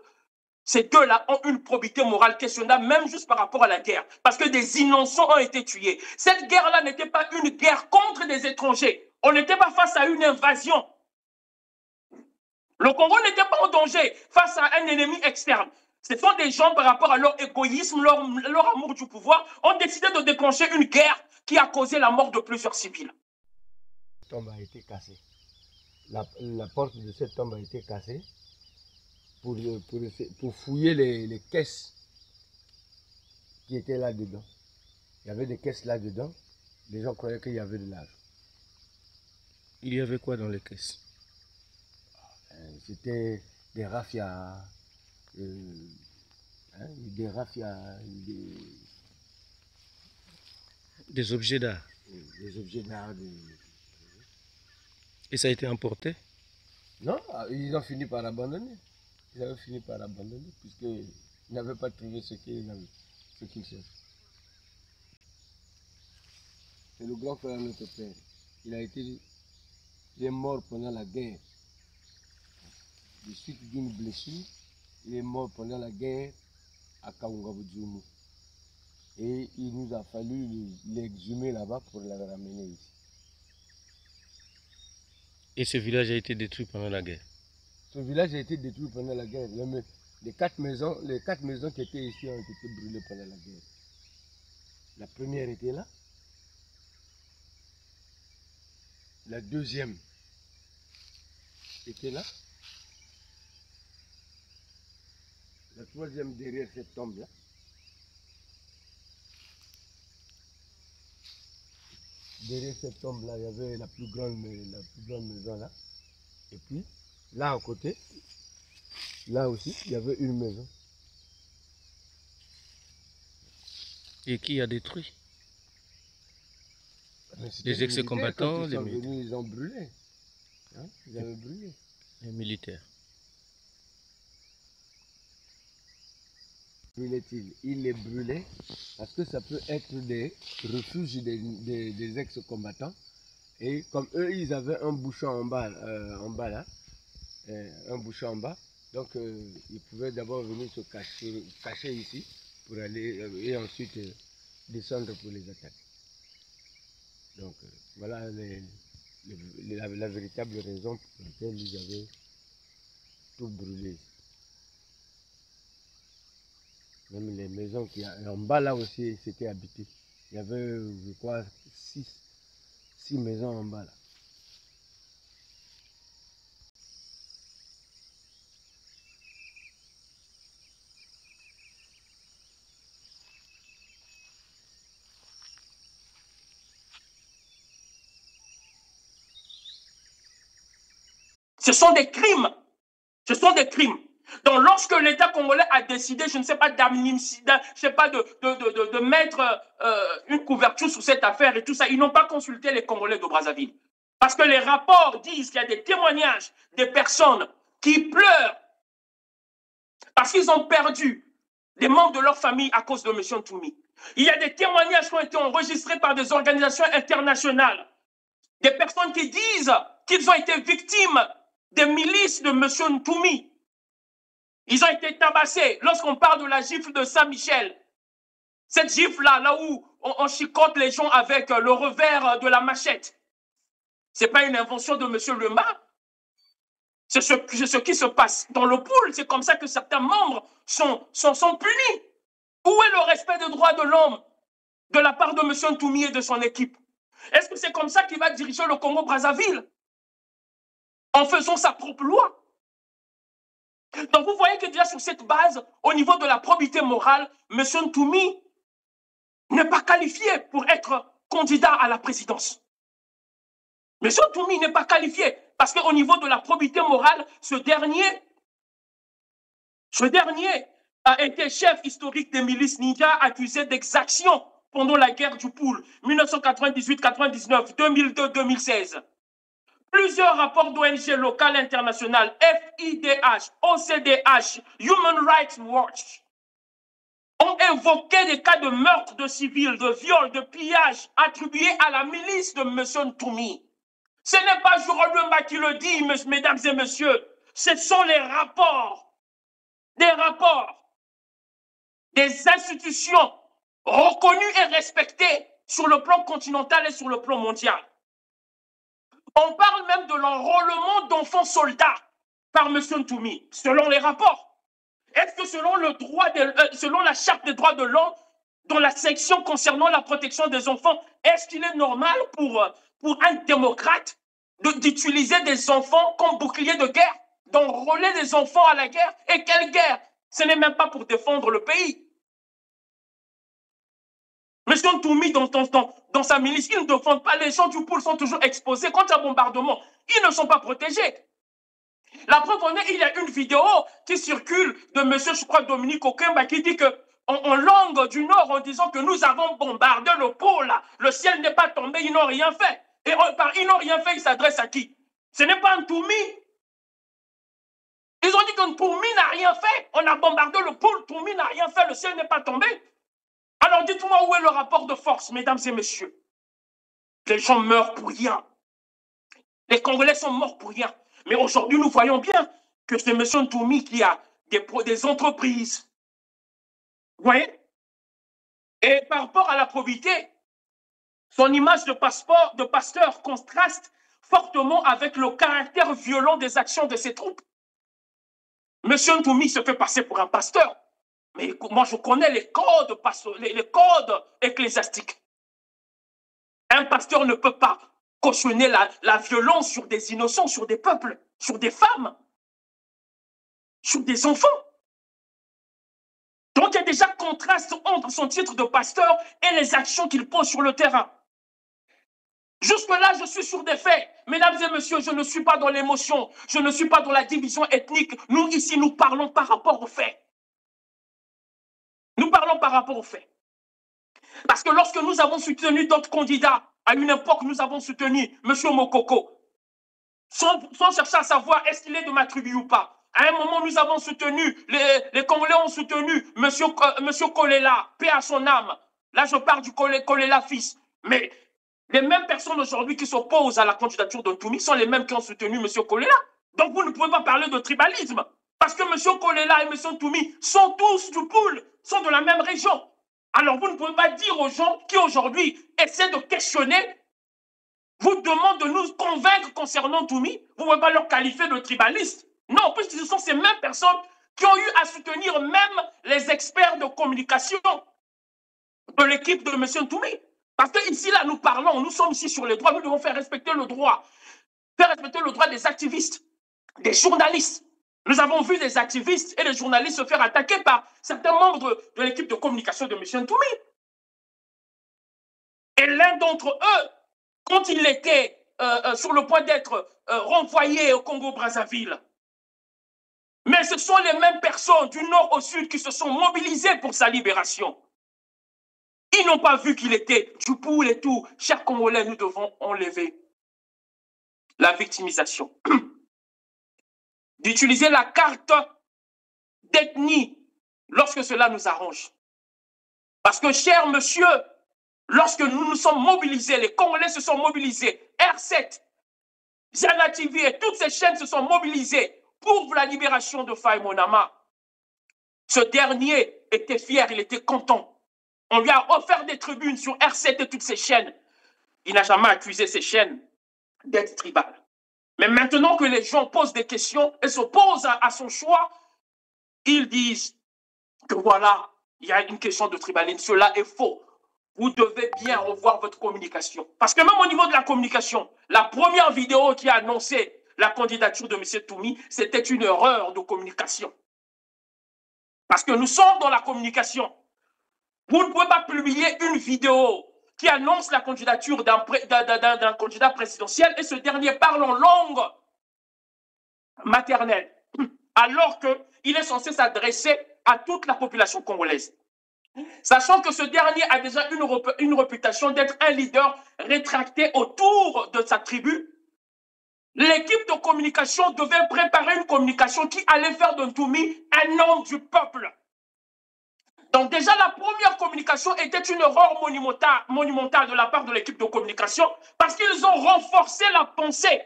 S1: ces deux-là ont une probité morale questionnable, même juste par rapport à la guerre. Parce que des innocents ont été tués. Cette guerre-là n'était pas une guerre contre des étrangers. On n'était pas face à une invasion. Le Congo n'était pas en danger face à un ennemi externe. Ce sont des gens, par rapport à leur égoïsme, leur amour du pouvoir, ont décidé de déclencher une guerre qui a causé la mort de plusieurs civils.
S6: La tombe a été cassée. La porte de cette tombe a été cassée pour fouiller les caisses qui étaient là-dedans. Il y avait des caisses là-dedans. Les gens croyaient qu'il y avait de l'argent.
S7: Il y avait quoi dans les caisses?
S6: C'était des raffias, des raffias,
S7: des objets d'art.
S6: Des objets d'art.
S7: Et ça a été emporté?
S6: Non, ils ont fini par abandonner. Ils avaient fini par abandonner puisqu'ils n'avaient pas trouvé ce qu'ils cherchaient. c'est le grand frère de notre père. Il est mort pendant la guerre. De suite d'une blessure, il est mort pendant la guerre à Kaungabudjumu. Et il nous a fallu l'exhumer là-bas pour la ramener ici.
S7: Et ce village a été détruit pendant la guerre?
S6: Ce village a été détruit pendant la guerre. Les quatre maisons qui étaient ici ont été brûlées pendant la guerre. La première était là. La deuxième était là. La troisième derrière cette tombe-là. Derrière cette tombe-là, il y avait la plus grande maison là. Et puis, là à côté, là aussi, il y avait une maison.
S7: Et qui a détruit? Les ex-combattants, les militaires.
S6: Ils ont brûlé. Hein? Ils avaient brûlé.
S7: Les militaires.
S6: Il les brûlait parce que ça peut être des refuges des ex-combattants. Et comme eux, ils avaient un bouchon en bas là, un bouchon en bas, donc ils pouvaient d'abord venir se cacher ici pour aller et ensuite descendre pour les attaquer. Donc voilà la véritable raison pour laquelle ils avaient tout brûlé. Même les maisons qui en bas là aussi, c'était habité. Il y avait, je crois, 6 maisons en bas là.
S1: Ce sont des crimes. Ce sont des crimes. Donc, lorsque l'État congolais a décidé, je ne sais pas, d'amnistier, je sais pas, de mettre une couverture sur cette affaire et tout ça, ils n'ont pas consulté les Congolais de Brazzaville. Parce que les rapports disent qu'il y a des témoignages des personnes qui pleurent parce qu'ils ont perdu des membres de leur famille à cause de M. Ntoumi. Il y a des témoignages qui ont été enregistrés par des organisations internationales. Des personnes qui disent qu'ils ont été victimes des milices de M. Ntoumi. Ils ont été tabassés. Lorsqu'on parle de la gifle de Saint-Michel, cette gifle-là, là où on chicote les gens avec le revers de la machette, ce n'est pas une invention de M. Lema. C'est ce qui se passe dans le pool. C'est comme ça que certains membres sont punis. Où est le respect des droits de l'homme de la part de M. Ntoumi et de son équipe? Est-ce que c'est comme ça qu'il va diriger le Congo-Brazzaville en faisant sa propre loi? Donc vous voyez que déjà sur cette base, au niveau de la probité morale, M. Ntoumi n'est pas qualifié pour être candidat à la présidence. M. Ntoumi n'est pas qualifié parce qu'au niveau de la probité morale, ce dernier a été chef historique des milices ninja accusé d'exaction pendant la guerre du Pool, 1998-99, 2002-2016. Plusieurs rapports d'ONG locales et internationales, FIDH, OCDH, Human Rights Watch, ont évoqué des cas de meurtre de civils, de viol, de pillage attribués à la milice de M. Ntoumi. Ce n'est pas Jérôme Lema qui le dit, mesdames et messieurs. Ce sont les rapports, des institutions reconnues et respectées sur le plan continental et sur le plan mondial. On parle même de l'enrôlement d'enfants soldats par M. Ntoumi, selon les rapports. Est-ce que selon la Charte des droits de l'homme, dans la section concernant la protection des enfants, est-ce qu'il est normal pour un démocrate d'utiliser des enfants comme bouclier de guerre, d'enrôler des enfants à la guerre? Et quelle guerre? Ce n'est même pas pour défendre le pays. M. Ntoumi, dans sa milice, ils ne défendent pas. Les gens du Pool sont toujours exposés contre un bombardement. Ils ne sont pas protégés. La preuve en est, il y a une vidéo qui circule de M. je crois, Dominique Okemba qui dit qu'en langue du Nord, en disant que nous avons bombardé le Pôle, le ciel n'est pas tombé, ils n'ont rien fait. Et par ils n'ont rien fait, ils s'adressent à qui? Ce n'est pas Ntoumi. Ils ont dit que Ntoumi n'a rien fait. On a bombardé le Pôle, Ntoumi n'a rien fait, le ciel n'est pas tombé. Alors dites-moi où est le rapport de force, mesdames et messieurs. Les gens meurent pour rien. Les Congolais sont morts pour rien. Mais aujourd'hui, nous voyons bien que c'est M. Ntoumi qui a des entreprises. Vous voyez? Et par rapport à la probité, son image de pasteur contraste fortement avec le caractère violent des actions de ses troupes. M. Ntoumi se fait passer pour un pasteur. Mais moi, je connais les codes ecclésiastiques. Un pasteur ne peut pas cautionner la violence sur des innocents, sur des peuples, sur des femmes, sur des enfants. Donc, il y a déjà contraste entre son titre de pasteur et les actions qu'il pose sur le terrain. Jusque-là, je suis sur des faits. Mesdames et messieurs, je ne suis pas dans l'émotion. Je ne suis pas dans la division ethnique. Nous, ici, nous parlons par rapport aux faits. Nous parlons par rapport aux faits. Parce que lorsque nous avons soutenu d'autres candidats, à une époque, nous avons soutenu M. Mokoko, sans chercher à savoir est-ce qu'il est de ma tribu ou pas. À un moment, nous avons soutenu, les Congolais ont soutenu M. Kolela, paix à son âme. Là, je parle du Kolela fils. Mais les mêmes personnes aujourd'hui qui s'opposent à la candidature de Ntoumi sont les mêmes qui ont soutenu M. Kolela. Donc, vous ne pouvez pas parler de tribalisme. Parce que M. Kolela et M. Ntoumi sont tous du pool, sont de la même région. Alors, vous ne pouvez pas dire aux gens qui aujourd'hui essaient de questionner, vous demandent de nous convaincre concernant Ntoumi, vous ne pouvez pas leur qualifier de tribalistes. Non, puisque ce sont ces mêmes personnes qui ont eu à soutenir même les experts de communication de l'équipe de M. Ntoumi. Parce que ici, là, nous parlons, nous sommes ici sur les droits, nous devons faire respecter le droit. Faire respecter le droit des activistes, des journalistes. Nous avons vu des activistes et des journalistes se faire attaquer par certains membres de l'équipe de communication de M. Ntoumi. Et l'un d'entre eux, quand il était sur le point d'être renvoyé au Congo-Brazzaville, mais ce sont les mêmes personnes du nord au sud qui se sont mobilisées pour sa libération. Ils n'ont pas vu qu'il était du pool et tout. Chers Congolais, nous devons enlever la victimisation. D'utiliser la carte d'ethnie lorsque cela nous arrange. Parce que, cher monsieur, lorsque nous nous sommes mobilisés, les Congolais se sont mobilisés, R7, Jana TV et toutes ces chaînes se sont mobilisées pour la libération de Faye Monama. Ce dernier était fier, il était content. On lui a offert des tribunes sur R7 et toutes ces chaînes. Il n'a jamais accusé ces chaînes d'être tribales. Mais maintenant que les gens posent des questions et s'opposent à son choix, ils disent que voilà, il y a une question de tribalisme. Cela est faux. Vous devez bien revoir votre communication. Parce que même au niveau de la communication, la première vidéo qui a annoncé la candidature de M. Ntoumi, c'était une erreur de communication. Parce que nous sommes dans la communication. Vous ne pouvez pas publier une vidéo qui annonce la candidature d'un candidat présidentiel et ce dernier parle en langue maternelle, alors qu'il est censé s'adresser à toute la population congolaise. Sachant que ce dernier a déjà une réputation d'être un leader rétracté autour de sa tribu, l'équipe de communication devait préparer une communication qui allait faire de Ntoumi un homme du peuple. Donc déjà, la première communication était une erreur monumentale de la part de l'équipe de communication parce qu'ils ont renforcé la pensée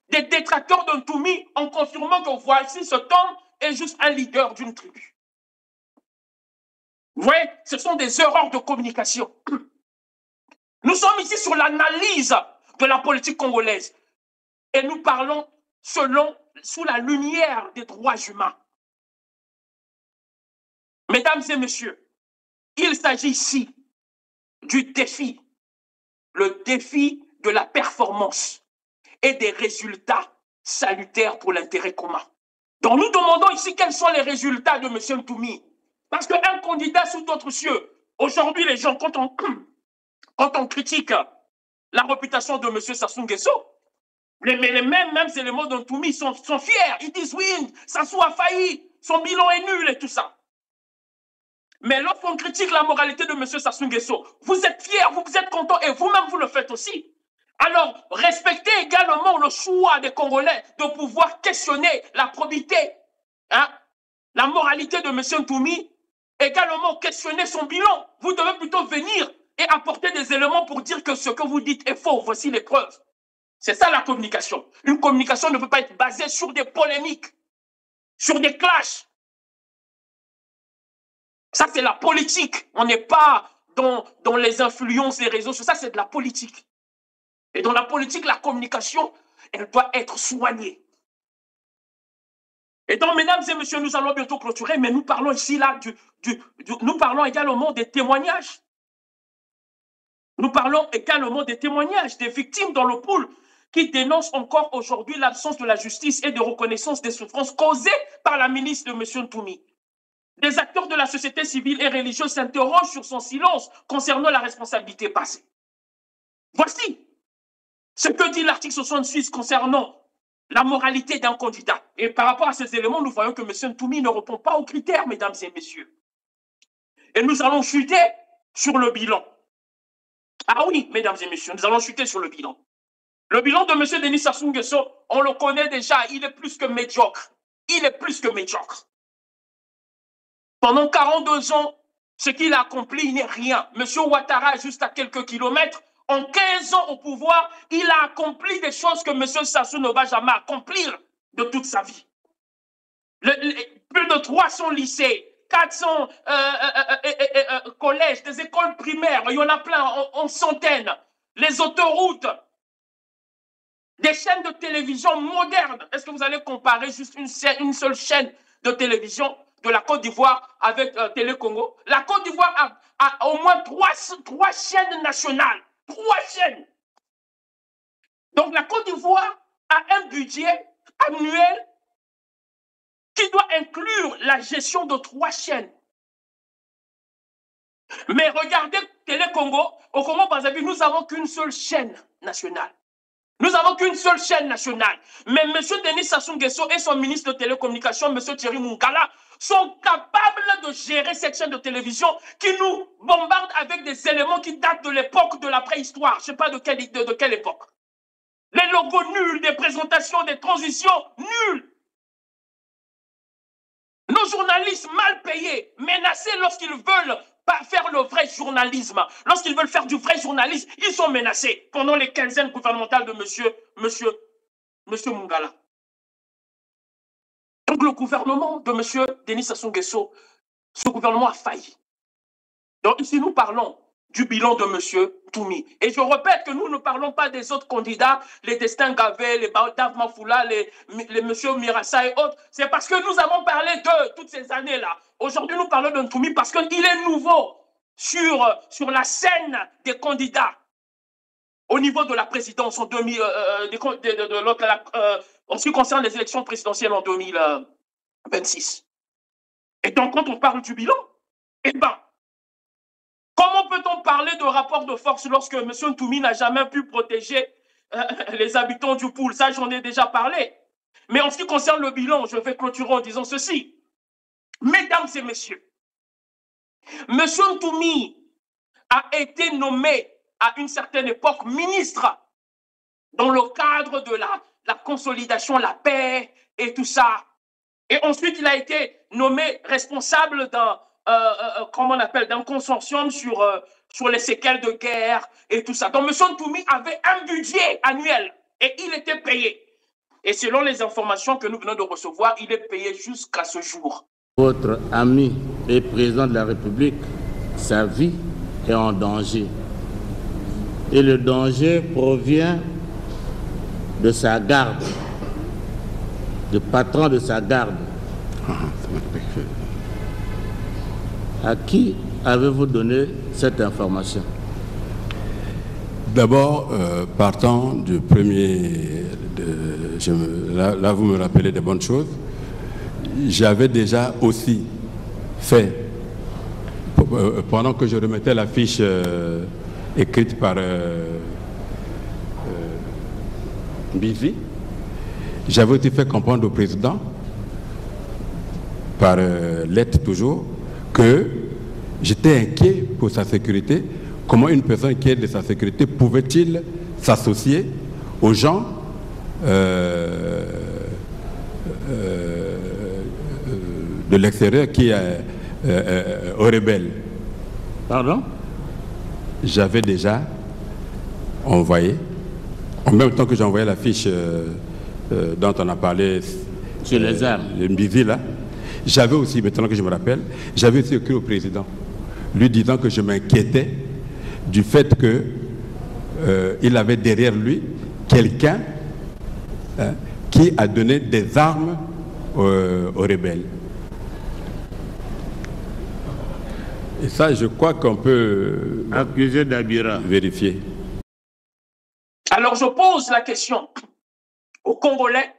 S1: des détracteurs de Ntoumi en confirmant que voici cet homme est juste un leader d'une tribu. Vous voyez, ce sont des erreurs de communication. Nous sommes ici sur l'analyse de la politique congolaise et nous parlons sous la lumière des droits humains. Mesdames et messieurs, il s'agit ici du défi, le défi de la performance et des résultats salutaires pour l'intérêt commun. Donc nous demandons ici quels sont les résultats de M. Ntoumi. Parce qu'un candidat sous d'autres cieux, aujourd'hui les gens, quand on critique la réputation de M. Sassou Nguesso, les mêmes éléments de Ntoumi sont fiers. Ils disent oui, Sassou a failli, son bilan est nul et tout ça. Mais lorsqu'on critique la moralité de M. Sassou Nguesso, vous êtes fiers, vous êtes contents et vous-même vous le faites aussi. Alors, respectez également le choix des Congolais de pouvoir questionner la probité, la moralité de M. Ntoumi, également questionner son bilan. Vous devez plutôt venir et apporter des éléments pour dire que ce que vous dites est faux. Voici les preuves. C'est ça la communication. Une communication ne peut pas être basée sur des polémiques, sur des clashs. Ça, c'est la politique. On n'est pas dans les influences des réseaux sociaux. Ça, c'est de la politique. Et dans la politique, la communication, elle doit être soignée. Et donc, mesdames et messieurs, nous allons bientôt clôturer, mais nous parlons ici, là, nous parlons également des témoignages. Nous parlons également des témoignages des victimes dans le pool qui dénoncent encore aujourd'hui l'absence de la justice et de reconnaissance des souffrances causées par la milice de M. Ntoumi. Des acteurs de la société civile et religieuse s'interrogent sur son silence concernant la responsabilité passée. Voici ce que dit l'article 66 concernant la moralité d'un candidat. Et par rapport à ces éléments, nous voyons que M. Ntoumi ne répond pas aux critères, mesdames et messieurs. Et nous allons chuter sur le bilan. Ah oui, mesdames et messieurs, nous allons chuter sur le bilan. Le bilan de M. Denis Sassou Nguesso, on le connaît déjà, il est plus que médiocre. Il est plus que médiocre. Pendant 42 ans, ce qu'il a accompli n'est rien. M. Ouattara est juste à quelques kilomètres. En 15 ans au pouvoir, il a accompli des choses que M. Sassou ne va jamais accomplir de toute sa vie. Plus de 300 lycées, 400 collèges, des écoles primaires, il y en a plein, en centaines. Les autoroutes, des chaînes de télévision modernes. Est-ce que vous allez comparer juste une seule chaîne de télévision de la Côte d'Ivoire avec Télé Congo? La Côte d'Ivoire a au moins trois chaînes nationales. 3 chaînes. Donc la Côte d'Ivoire a un budget annuel qui doit inclure la gestion de 3 chaînes. Mais regardez Télé Congo, au Congo-Brazzaville, nous n'avons qu'une seule chaîne nationale. Nous n'avons qu'une seule chaîne nationale. Mais M. Denis Sassou Nguesso et son ministre de télécommunications, M. Thierry Mungala, sont capables de gérer cette chaîne de télévision qui nous bombarde avec des éléments qui datent de l'époque de la préhistoire. Je ne sais pas de quelle époque. Les logos nuls, des présentations, des transitions nuls. Nos journalistes mal payés, menacés lorsqu'ils veulent pas faire le vrai journalisme. Lorsqu'ils veulent faire du vrai journalisme, ils sont menacés pendant les quinzaines gouvernementales de monsieur Mungala. Donc le gouvernement de M. Denis Sassou Nguesso, ce gouvernement a failli. Donc ici nous parlons du bilan de M. Ntoumi. Et je répète que nous ne parlons pas des autres candidats, les Destin Gavé, les Dav Mafoula, les M. Mirassa et autres. C'est parce que nous avons parlé d'eux toutes ces années-là. Aujourd'hui nous parlons de Ntoumi parce qu'il est nouveau sur la scène des candidats au niveau de la présidence en 2000, en ce qui concerne les élections présidentielles en 2026. Et donc, quand on parle du bilan, eh bien, comment peut-on parler de rapport de force lorsque M. Ntoumi n'a jamais pu protéger les habitants du pool? Ça, j'en ai déjà parlé. Mais en ce qui concerne le bilan, je vais clôturer en disant ceci. Mesdames et messieurs, M. Ntoumi a été nommé à une certaine époque ministre dans le cadre de la consolidation, la paix et tout ça. Et ensuite, il a été nommé responsable d'un d'un consortium sur les séquelles de guerre et tout ça. Donc, M. Ntoumi avait un budget annuel et il était payé. Et selon les informations que nous venons de recevoir, il est payé jusqu'à ce jour.
S8: Votre ami et président de la République, sa vie est en danger. Et le danger provient de sa garde, du patron de sa garde. À qui avez-vous donné cette information?
S9: D'abord, partant du premier, là vous me rappelez des bonnes choses, j'avais déjà aussi fait, pendant que je remettais la fiche écrite par Bizi, j'avais aussi fait comprendre au président, par lettre toujours, que j'étais inquiet pour sa sécurité. Comment une personne inquiète de sa sécurité pouvait-il s'associer aux gens de l'extérieur qui aux rebelles?
S8: Pardon?
S9: j'avais déjà envoyé, en même temps que j'ai envoyé la fiche dont on a parlé
S8: sur les armes,
S9: le Mbizi là, j'avais aussi, maintenant que je me rappelle, j'avais aussi écrit au président, lui disant que je m'inquiétais du fait que il avait derrière lui quelqu'un qui a donné des armes aux rebelles. Et ça, je crois qu'on peut
S8: accuser d'Abira,
S9: vérifier.
S1: Alors je pose la question aux Congolais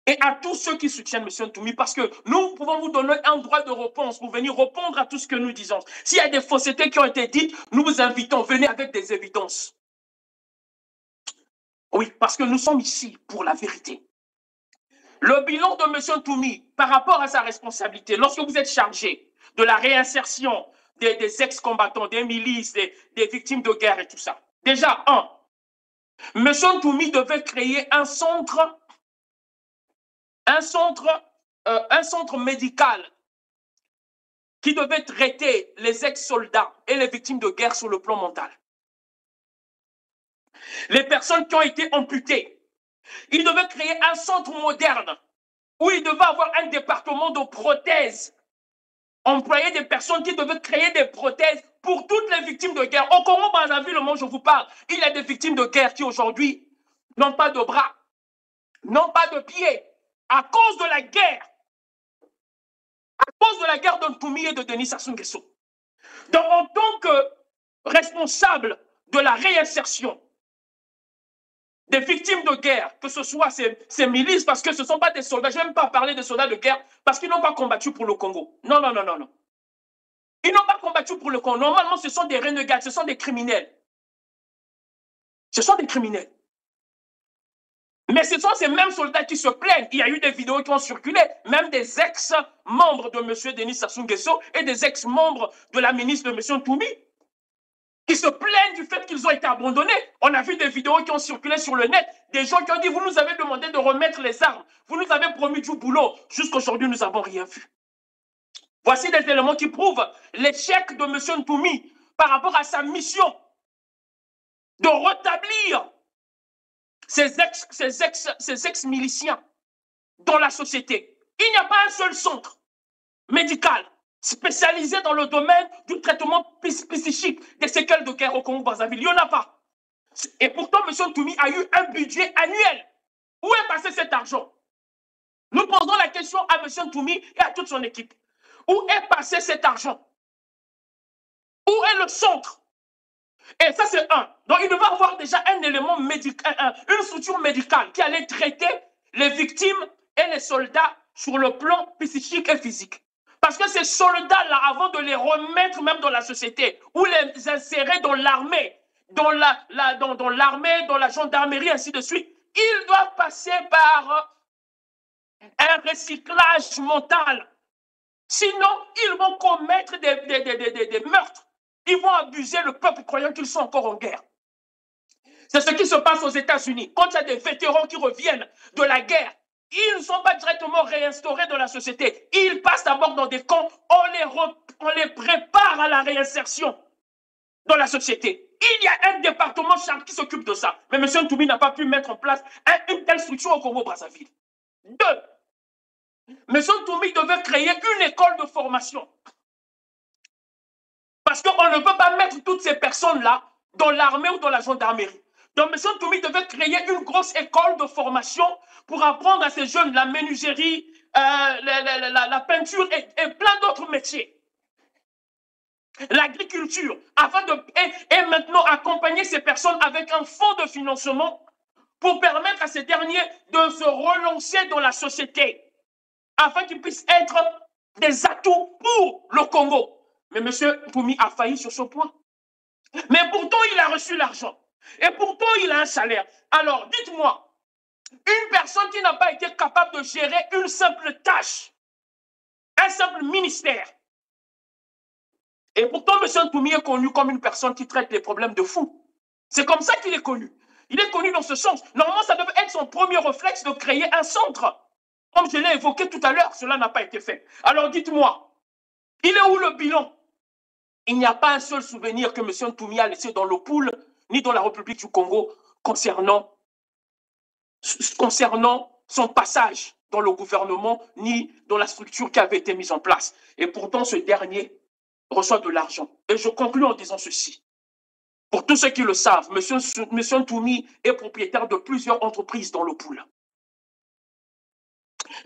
S1: et à tous ceux qui soutiennent M. Ntoumi, parce que nous pouvons vous donner un droit de réponse pour venir répondre à tout ce que nous disons. S'il y a des faussetés qui ont été dites, nous vous invitons, venez avec des évidences. Oui, parce que nous sommes ici pour la vérité. Le bilan de M. Ntoumi par rapport à sa responsabilité, lorsque vous êtes chargé de la réinsertion des ex-combattants, des milices, des victimes de guerre et tout ça. Déjà, M. Ntoumi devait créer un centre médical qui devait traiter les ex-soldats et les victimes de guerre sur le plan mental. Les personnes qui ont été amputées, il devait créer un centre moderne où il devait avoir un département de prothèses, employer des personnes qui devaient créer des prothèses pour toutes les victimes de guerre. Au Congo-Brazzaville, moi je vous parle, il y a des victimes de guerre qui aujourd'hui n'ont pas de bras, n'ont pas de pieds, à cause de la guerre. À cause de la guerre de Ntoumi et de Denis Sassou Nguesso. Donc en tant que responsable de la réinsertion des victimes de guerre, que ce soit ces milices, parce que ce ne sont pas des soldats, je n'aime pas parler de soldats de guerre, parce qu'ils n'ont pas combattu pour le Congo. Non, non, non, non, non. Ils n'ont pas combattu pour le Congo. Normalement, ce sont des renégats, ce sont des criminels. Ce sont des criminels. Mais ce sont ces mêmes soldats qui se plaignent. Il y a eu des vidéos qui ont circulé, même des ex-membres de M. Denis Sassou Nguesso et des ex-membres de la ministre de M. Ntoumi, qui se plaignent du fait qu'ils ont été abandonnés. On a vu des vidéos qui ont circulé sur le net, des gens qui ont dit, vous nous avez demandé de remettre les armes, vous nous avez promis du boulot. Jusqu'aujourd'hui, nous n'avons rien vu. Voici des éléments qui prouvent l'échec de M. Ntoumi par rapport à sa mission de rétablir ces ex-miliciens dans la société. Il n'y a pas un seul centre médical spécialisé dans le domaine du traitement psychique des séquelles de guerre au Congo-Brazzaville. Il n'y en a pas. Et pourtant, M. Ntoumi a eu un budget annuel. Où est passé cet argent? Nous posons la question à M. Ntoumi et à toute son équipe. Où est passé cet argent? Où est le centre? Et ça, c'est un. Donc, il devait avoir déjà un élément médical, une structure médicale qui allait traiter les victimes et les soldats sur le plan psychique et physique. Parce que ces soldats-là, avant de les remettre même dans la société, ou les insérer dans l'armée, dans la gendarmerie, ainsi de suite, ils doivent passer par un recyclage mental. Sinon, ils vont commettre des meurtres. Ils vont abuser le peuple croyant qu'ils sont encore en guerre. C'est ce qui se passe aux États-Unis. Quand il y a des vétérans qui reviennent de la guerre, ils ne sont pas directement réinstaurés dans la société. Ils passent d'abord dans des camps, on les prépare à la réinsertion dans la société. Il y a un département qui s'occupe de ça. Mais M. Ntoumi n'a pas pu mettre en place une telle structure au Congo-Brazzaville. 2. M. Ntoumi devait créer une école de formation. Parce qu'on ne peut pas mettre toutes ces personnes-là dans l'armée ou dans la gendarmerie. Donc, M. Ntoumi devait créer une grosse école de formation pour apprendre à ces jeunes la menuiserie, la peinture et plein d'autres métiers. L'agriculture, afin et maintenant accompagner ces personnes avec un fonds de financement pour permettre à ces derniers de se relancer dans la société, afin qu'ils puissent être des atouts pour le Congo. Mais M. Ntoumi a failli sur ce point. Mais pourtant, il a reçu l'argent. Et pourtant, il a un salaire. Alors, dites-moi, une personne qui n'a pas été capable de gérer une simple tâche, un simple ministère. Et pourtant, M. Ntoumi est connu comme une personne qui traite les problèmes de fous. C'est comme ça qu'il est connu. Il est connu dans ce sens. Normalement, ça devait être son premier réflexe de créer un centre. Comme je l'ai évoqué tout à l'heure, cela n'a pas été fait. Alors, dites-moi, il est où le bilan il n'y a pas un seul souvenir que M. Ntoumi a laissé dans le pool, ni dans la République du Congo, concernant son passage dans le gouvernement, ni dans la structure qui avait été mise en place. Et pourtant, ce dernier reçoit de l'argent. Et je conclue en disant ceci. Pour tous ceux qui le savent, M. Ntoumi est propriétaire de plusieurs entreprises dans le pool.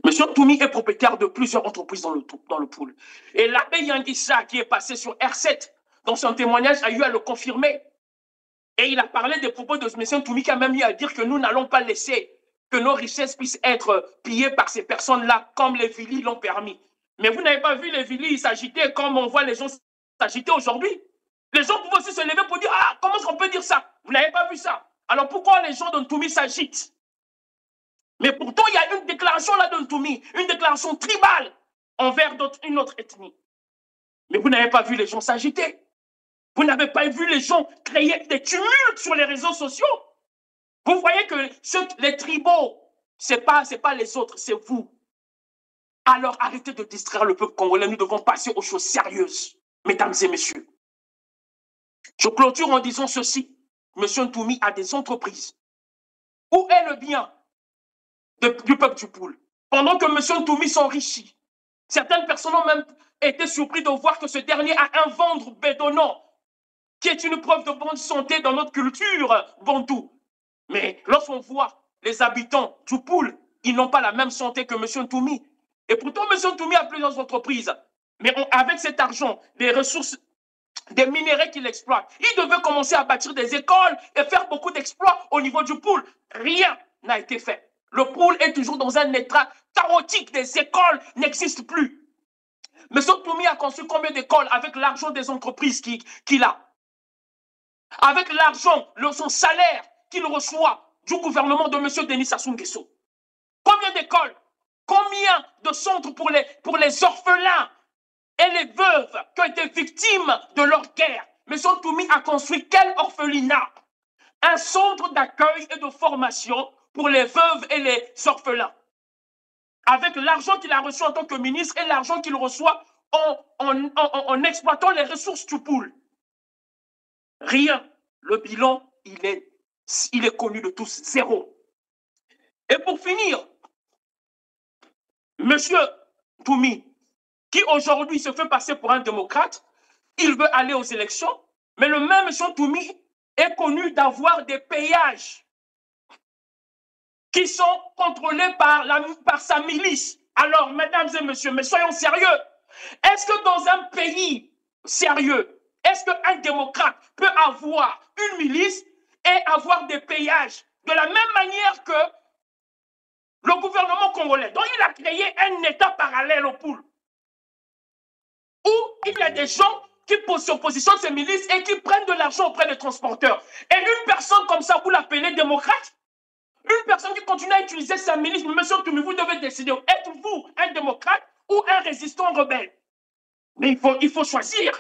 S1: M. Ntoumi est propriétaire de plusieurs entreprises dans le pool. Et l'abbé Yangissa, qui est passé sur R7, dans son témoignage, a eu à le confirmer. Et il a parlé des propos de M. Ntoumi qui a même eu à dire que nous n'allons pas laisser que nos richesses puissent être pillées par ces personnes-là, comme les Vili l'ont permis. Mais vous n'avez pas vu les Vili s'agiter comme on voit les gens s'agiter aujourd'hui. Les gens pouvaient aussi se lever pour dire « Ah, comment est-ce qu'on peut dire ça ?» Vous n'avez pas vu ça. Alors pourquoi les gens de Ntoumi s'agitent? Mais pourtant, il y a une déclaration là de Ntoumi, une déclaration tribale envers une autre ethnie. Mais vous n'avez pas vu les gens s'agiter. Vous n'avez pas vu les gens créer des tumultes sur les réseaux sociaux. Vous voyez que les tribaux, ce n'est pas les autres, c'est vous. Alors arrêtez de distraire le peuple congolais. Nous devons passer aux choses sérieuses, mesdames et messieurs. Je clôture en disant ceci. M. Ntoumi a des entreprises. Où est le bien du peuple du pool? Pendant que M. Ntoumi s'enrichit, certaines personnes ont même été surprises de voir que ce dernier a un ventre bédonnant, qui est une preuve de bonne santé dans notre culture bantou. Mais lorsqu'on voit les habitants du pool, ils n'ont pas la même santé que M. Ntoumi. Et pourtant, M. Ntoumi a plusieurs entreprises. Mais avec cet argent, des ressources, des minéraux qu'il exploite, il devait commencer à bâtir des écoles et faire beaucoup d'exploits au niveau du pool. Rien n'a été fait. Le pool est toujours dans un état chaotique. Des écoles n'existent plus. M. Ntoumi a construit combien d'écoles avec l'argent des entreprises qu'il a? Avec l'argent, son salaire qu'il reçoit du gouvernement de M. Denis Sassou Nguesso. Combien d'écoles? Combien de centres pour les orphelins et les veuves qui ont été victimes de leur guerre? M. Ntoumi a construit quel orphelinat? Un centre d'accueil et de formation pour les veuves et les orphelins. Avec l'argent qu'il a reçu en tant que ministre et l'argent qu'il reçoit en exploitant les ressources du pool. Rien. Le bilan, il est connu de tous, zéro. Et pour finir, M. Ntoumi, qui aujourd'hui se fait passer pour un démocrate, il veut aller aux élections, mais le même M. Ntoumi est connu d'avoir des péages qui sont contrôlés par sa milice. Alors, mesdames et messieurs, mais soyons sérieux. Est-ce que dans un pays sérieux, est-ce qu'un démocrate peut avoir une milice et avoir des péages de la même manière que le gouvernement congolais, dont il a créé un État parallèle au pool, où il y a des gens qui s'oppositionnent ces milices et qui prennent de l'argent auprès des transporteurs. Et une personne comme ça, vous l'appelez démocrate? Une personne qui continue à utiliser sa milice, monsieur Ntoumi, vous devez décider, êtes-vous un démocrate ou un résistant rebelle? Mais il faut choisir.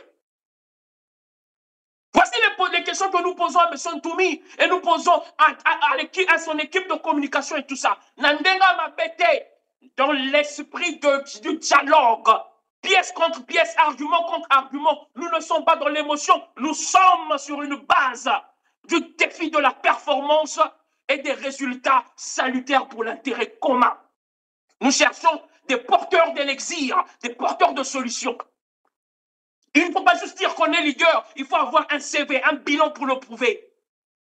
S1: Voici les questions que nous posons à M. Ntoumi et nous posons à son équipe de communication et tout ça. Nandenga Mabete, dans l'esprit du dialogue, pièce contre pièce, argument contre argument, nous ne sommes pas dans l'émotion, nous sommes sur une base du défi de la performance et des résultats salutaires pour l'intérêt commun. Nous cherchons des porteurs d'élixir, des porteurs de solutions. Il ne faut pas juste dire qu'on est leader, il faut avoir un CV, un bilan pour le prouver.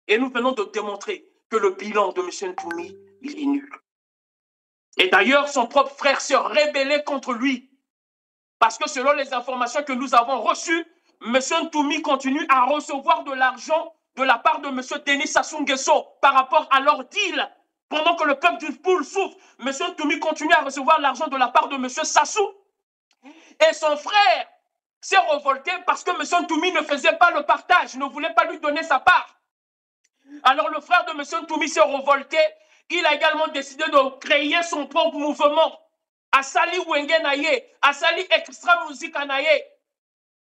S1: Et nous venons de démontrer que le bilan de M. Ntoumi, il est nul. Et d'ailleurs, son propre frère s'est rebellé contre lui. Parce que selon les informations que nous avons reçues, M. Ntoumi continue à recevoir de l'argent de la part de M. Denis Sassou Nguesso par rapport à leur deal. Pendant que le peuple du pool souffre, M. Ntoumi continue à recevoir l'argent de la part de M. Sassou. Et son frère s'est révolté parce que M. Ntoumi ne faisait pas le partage, ne voulait pas lui donner sa part. Alors le frère de M. Ntoumi s'est révolté. Il a également décidé de créer son propre mouvement. Asali Wenge Naye, Asali Extra Musique Naye.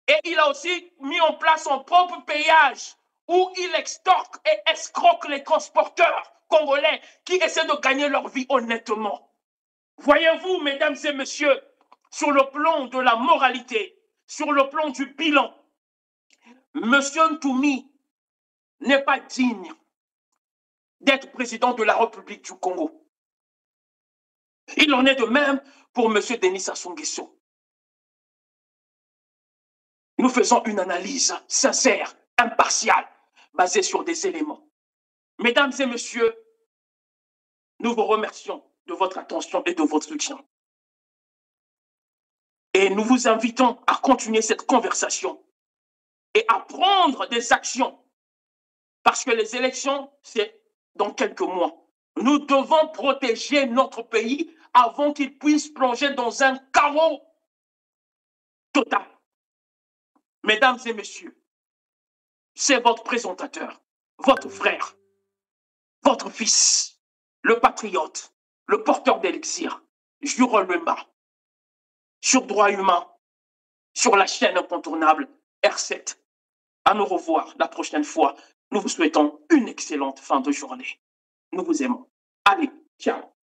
S1: Et il a aussi mis en place son propre péage où il extorque et escroque les transporteurs congolais qui essaient de gagner leur vie honnêtement. Voyez-vous, mesdames et messieurs, sur le plan de la moralité, sur le plan du bilan, Monsieur Ntoumi n'est pas digne d'être président de la République du Congo. Il en est de même pour monsieur Denis Sassou Nguesso. Nous faisons une analyse sincère, impartiale, basée sur des éléments. Mesdames et messieurs, nous vous remercions de votre attention et de votre soutien. Et nous vous invitons à continuer cette conversation et à prendre des actions. Parce que les élections, c'est dans quelques mois. Nous devons protéger notre pays avant qu'il puisse plonger dans un chaos total. Mesdames et messieurs, c'est votre présentateur, votre frère, votre fils, le patriote, le porteur d'élixir, Jurol Mbemba, sur Droit Humain, sur la chaîne incontournable R7. À nous revoir la prochaine fois. Nous vous souhaitons une excellente fin de journée. Nous vous aimons. Allez, ciao.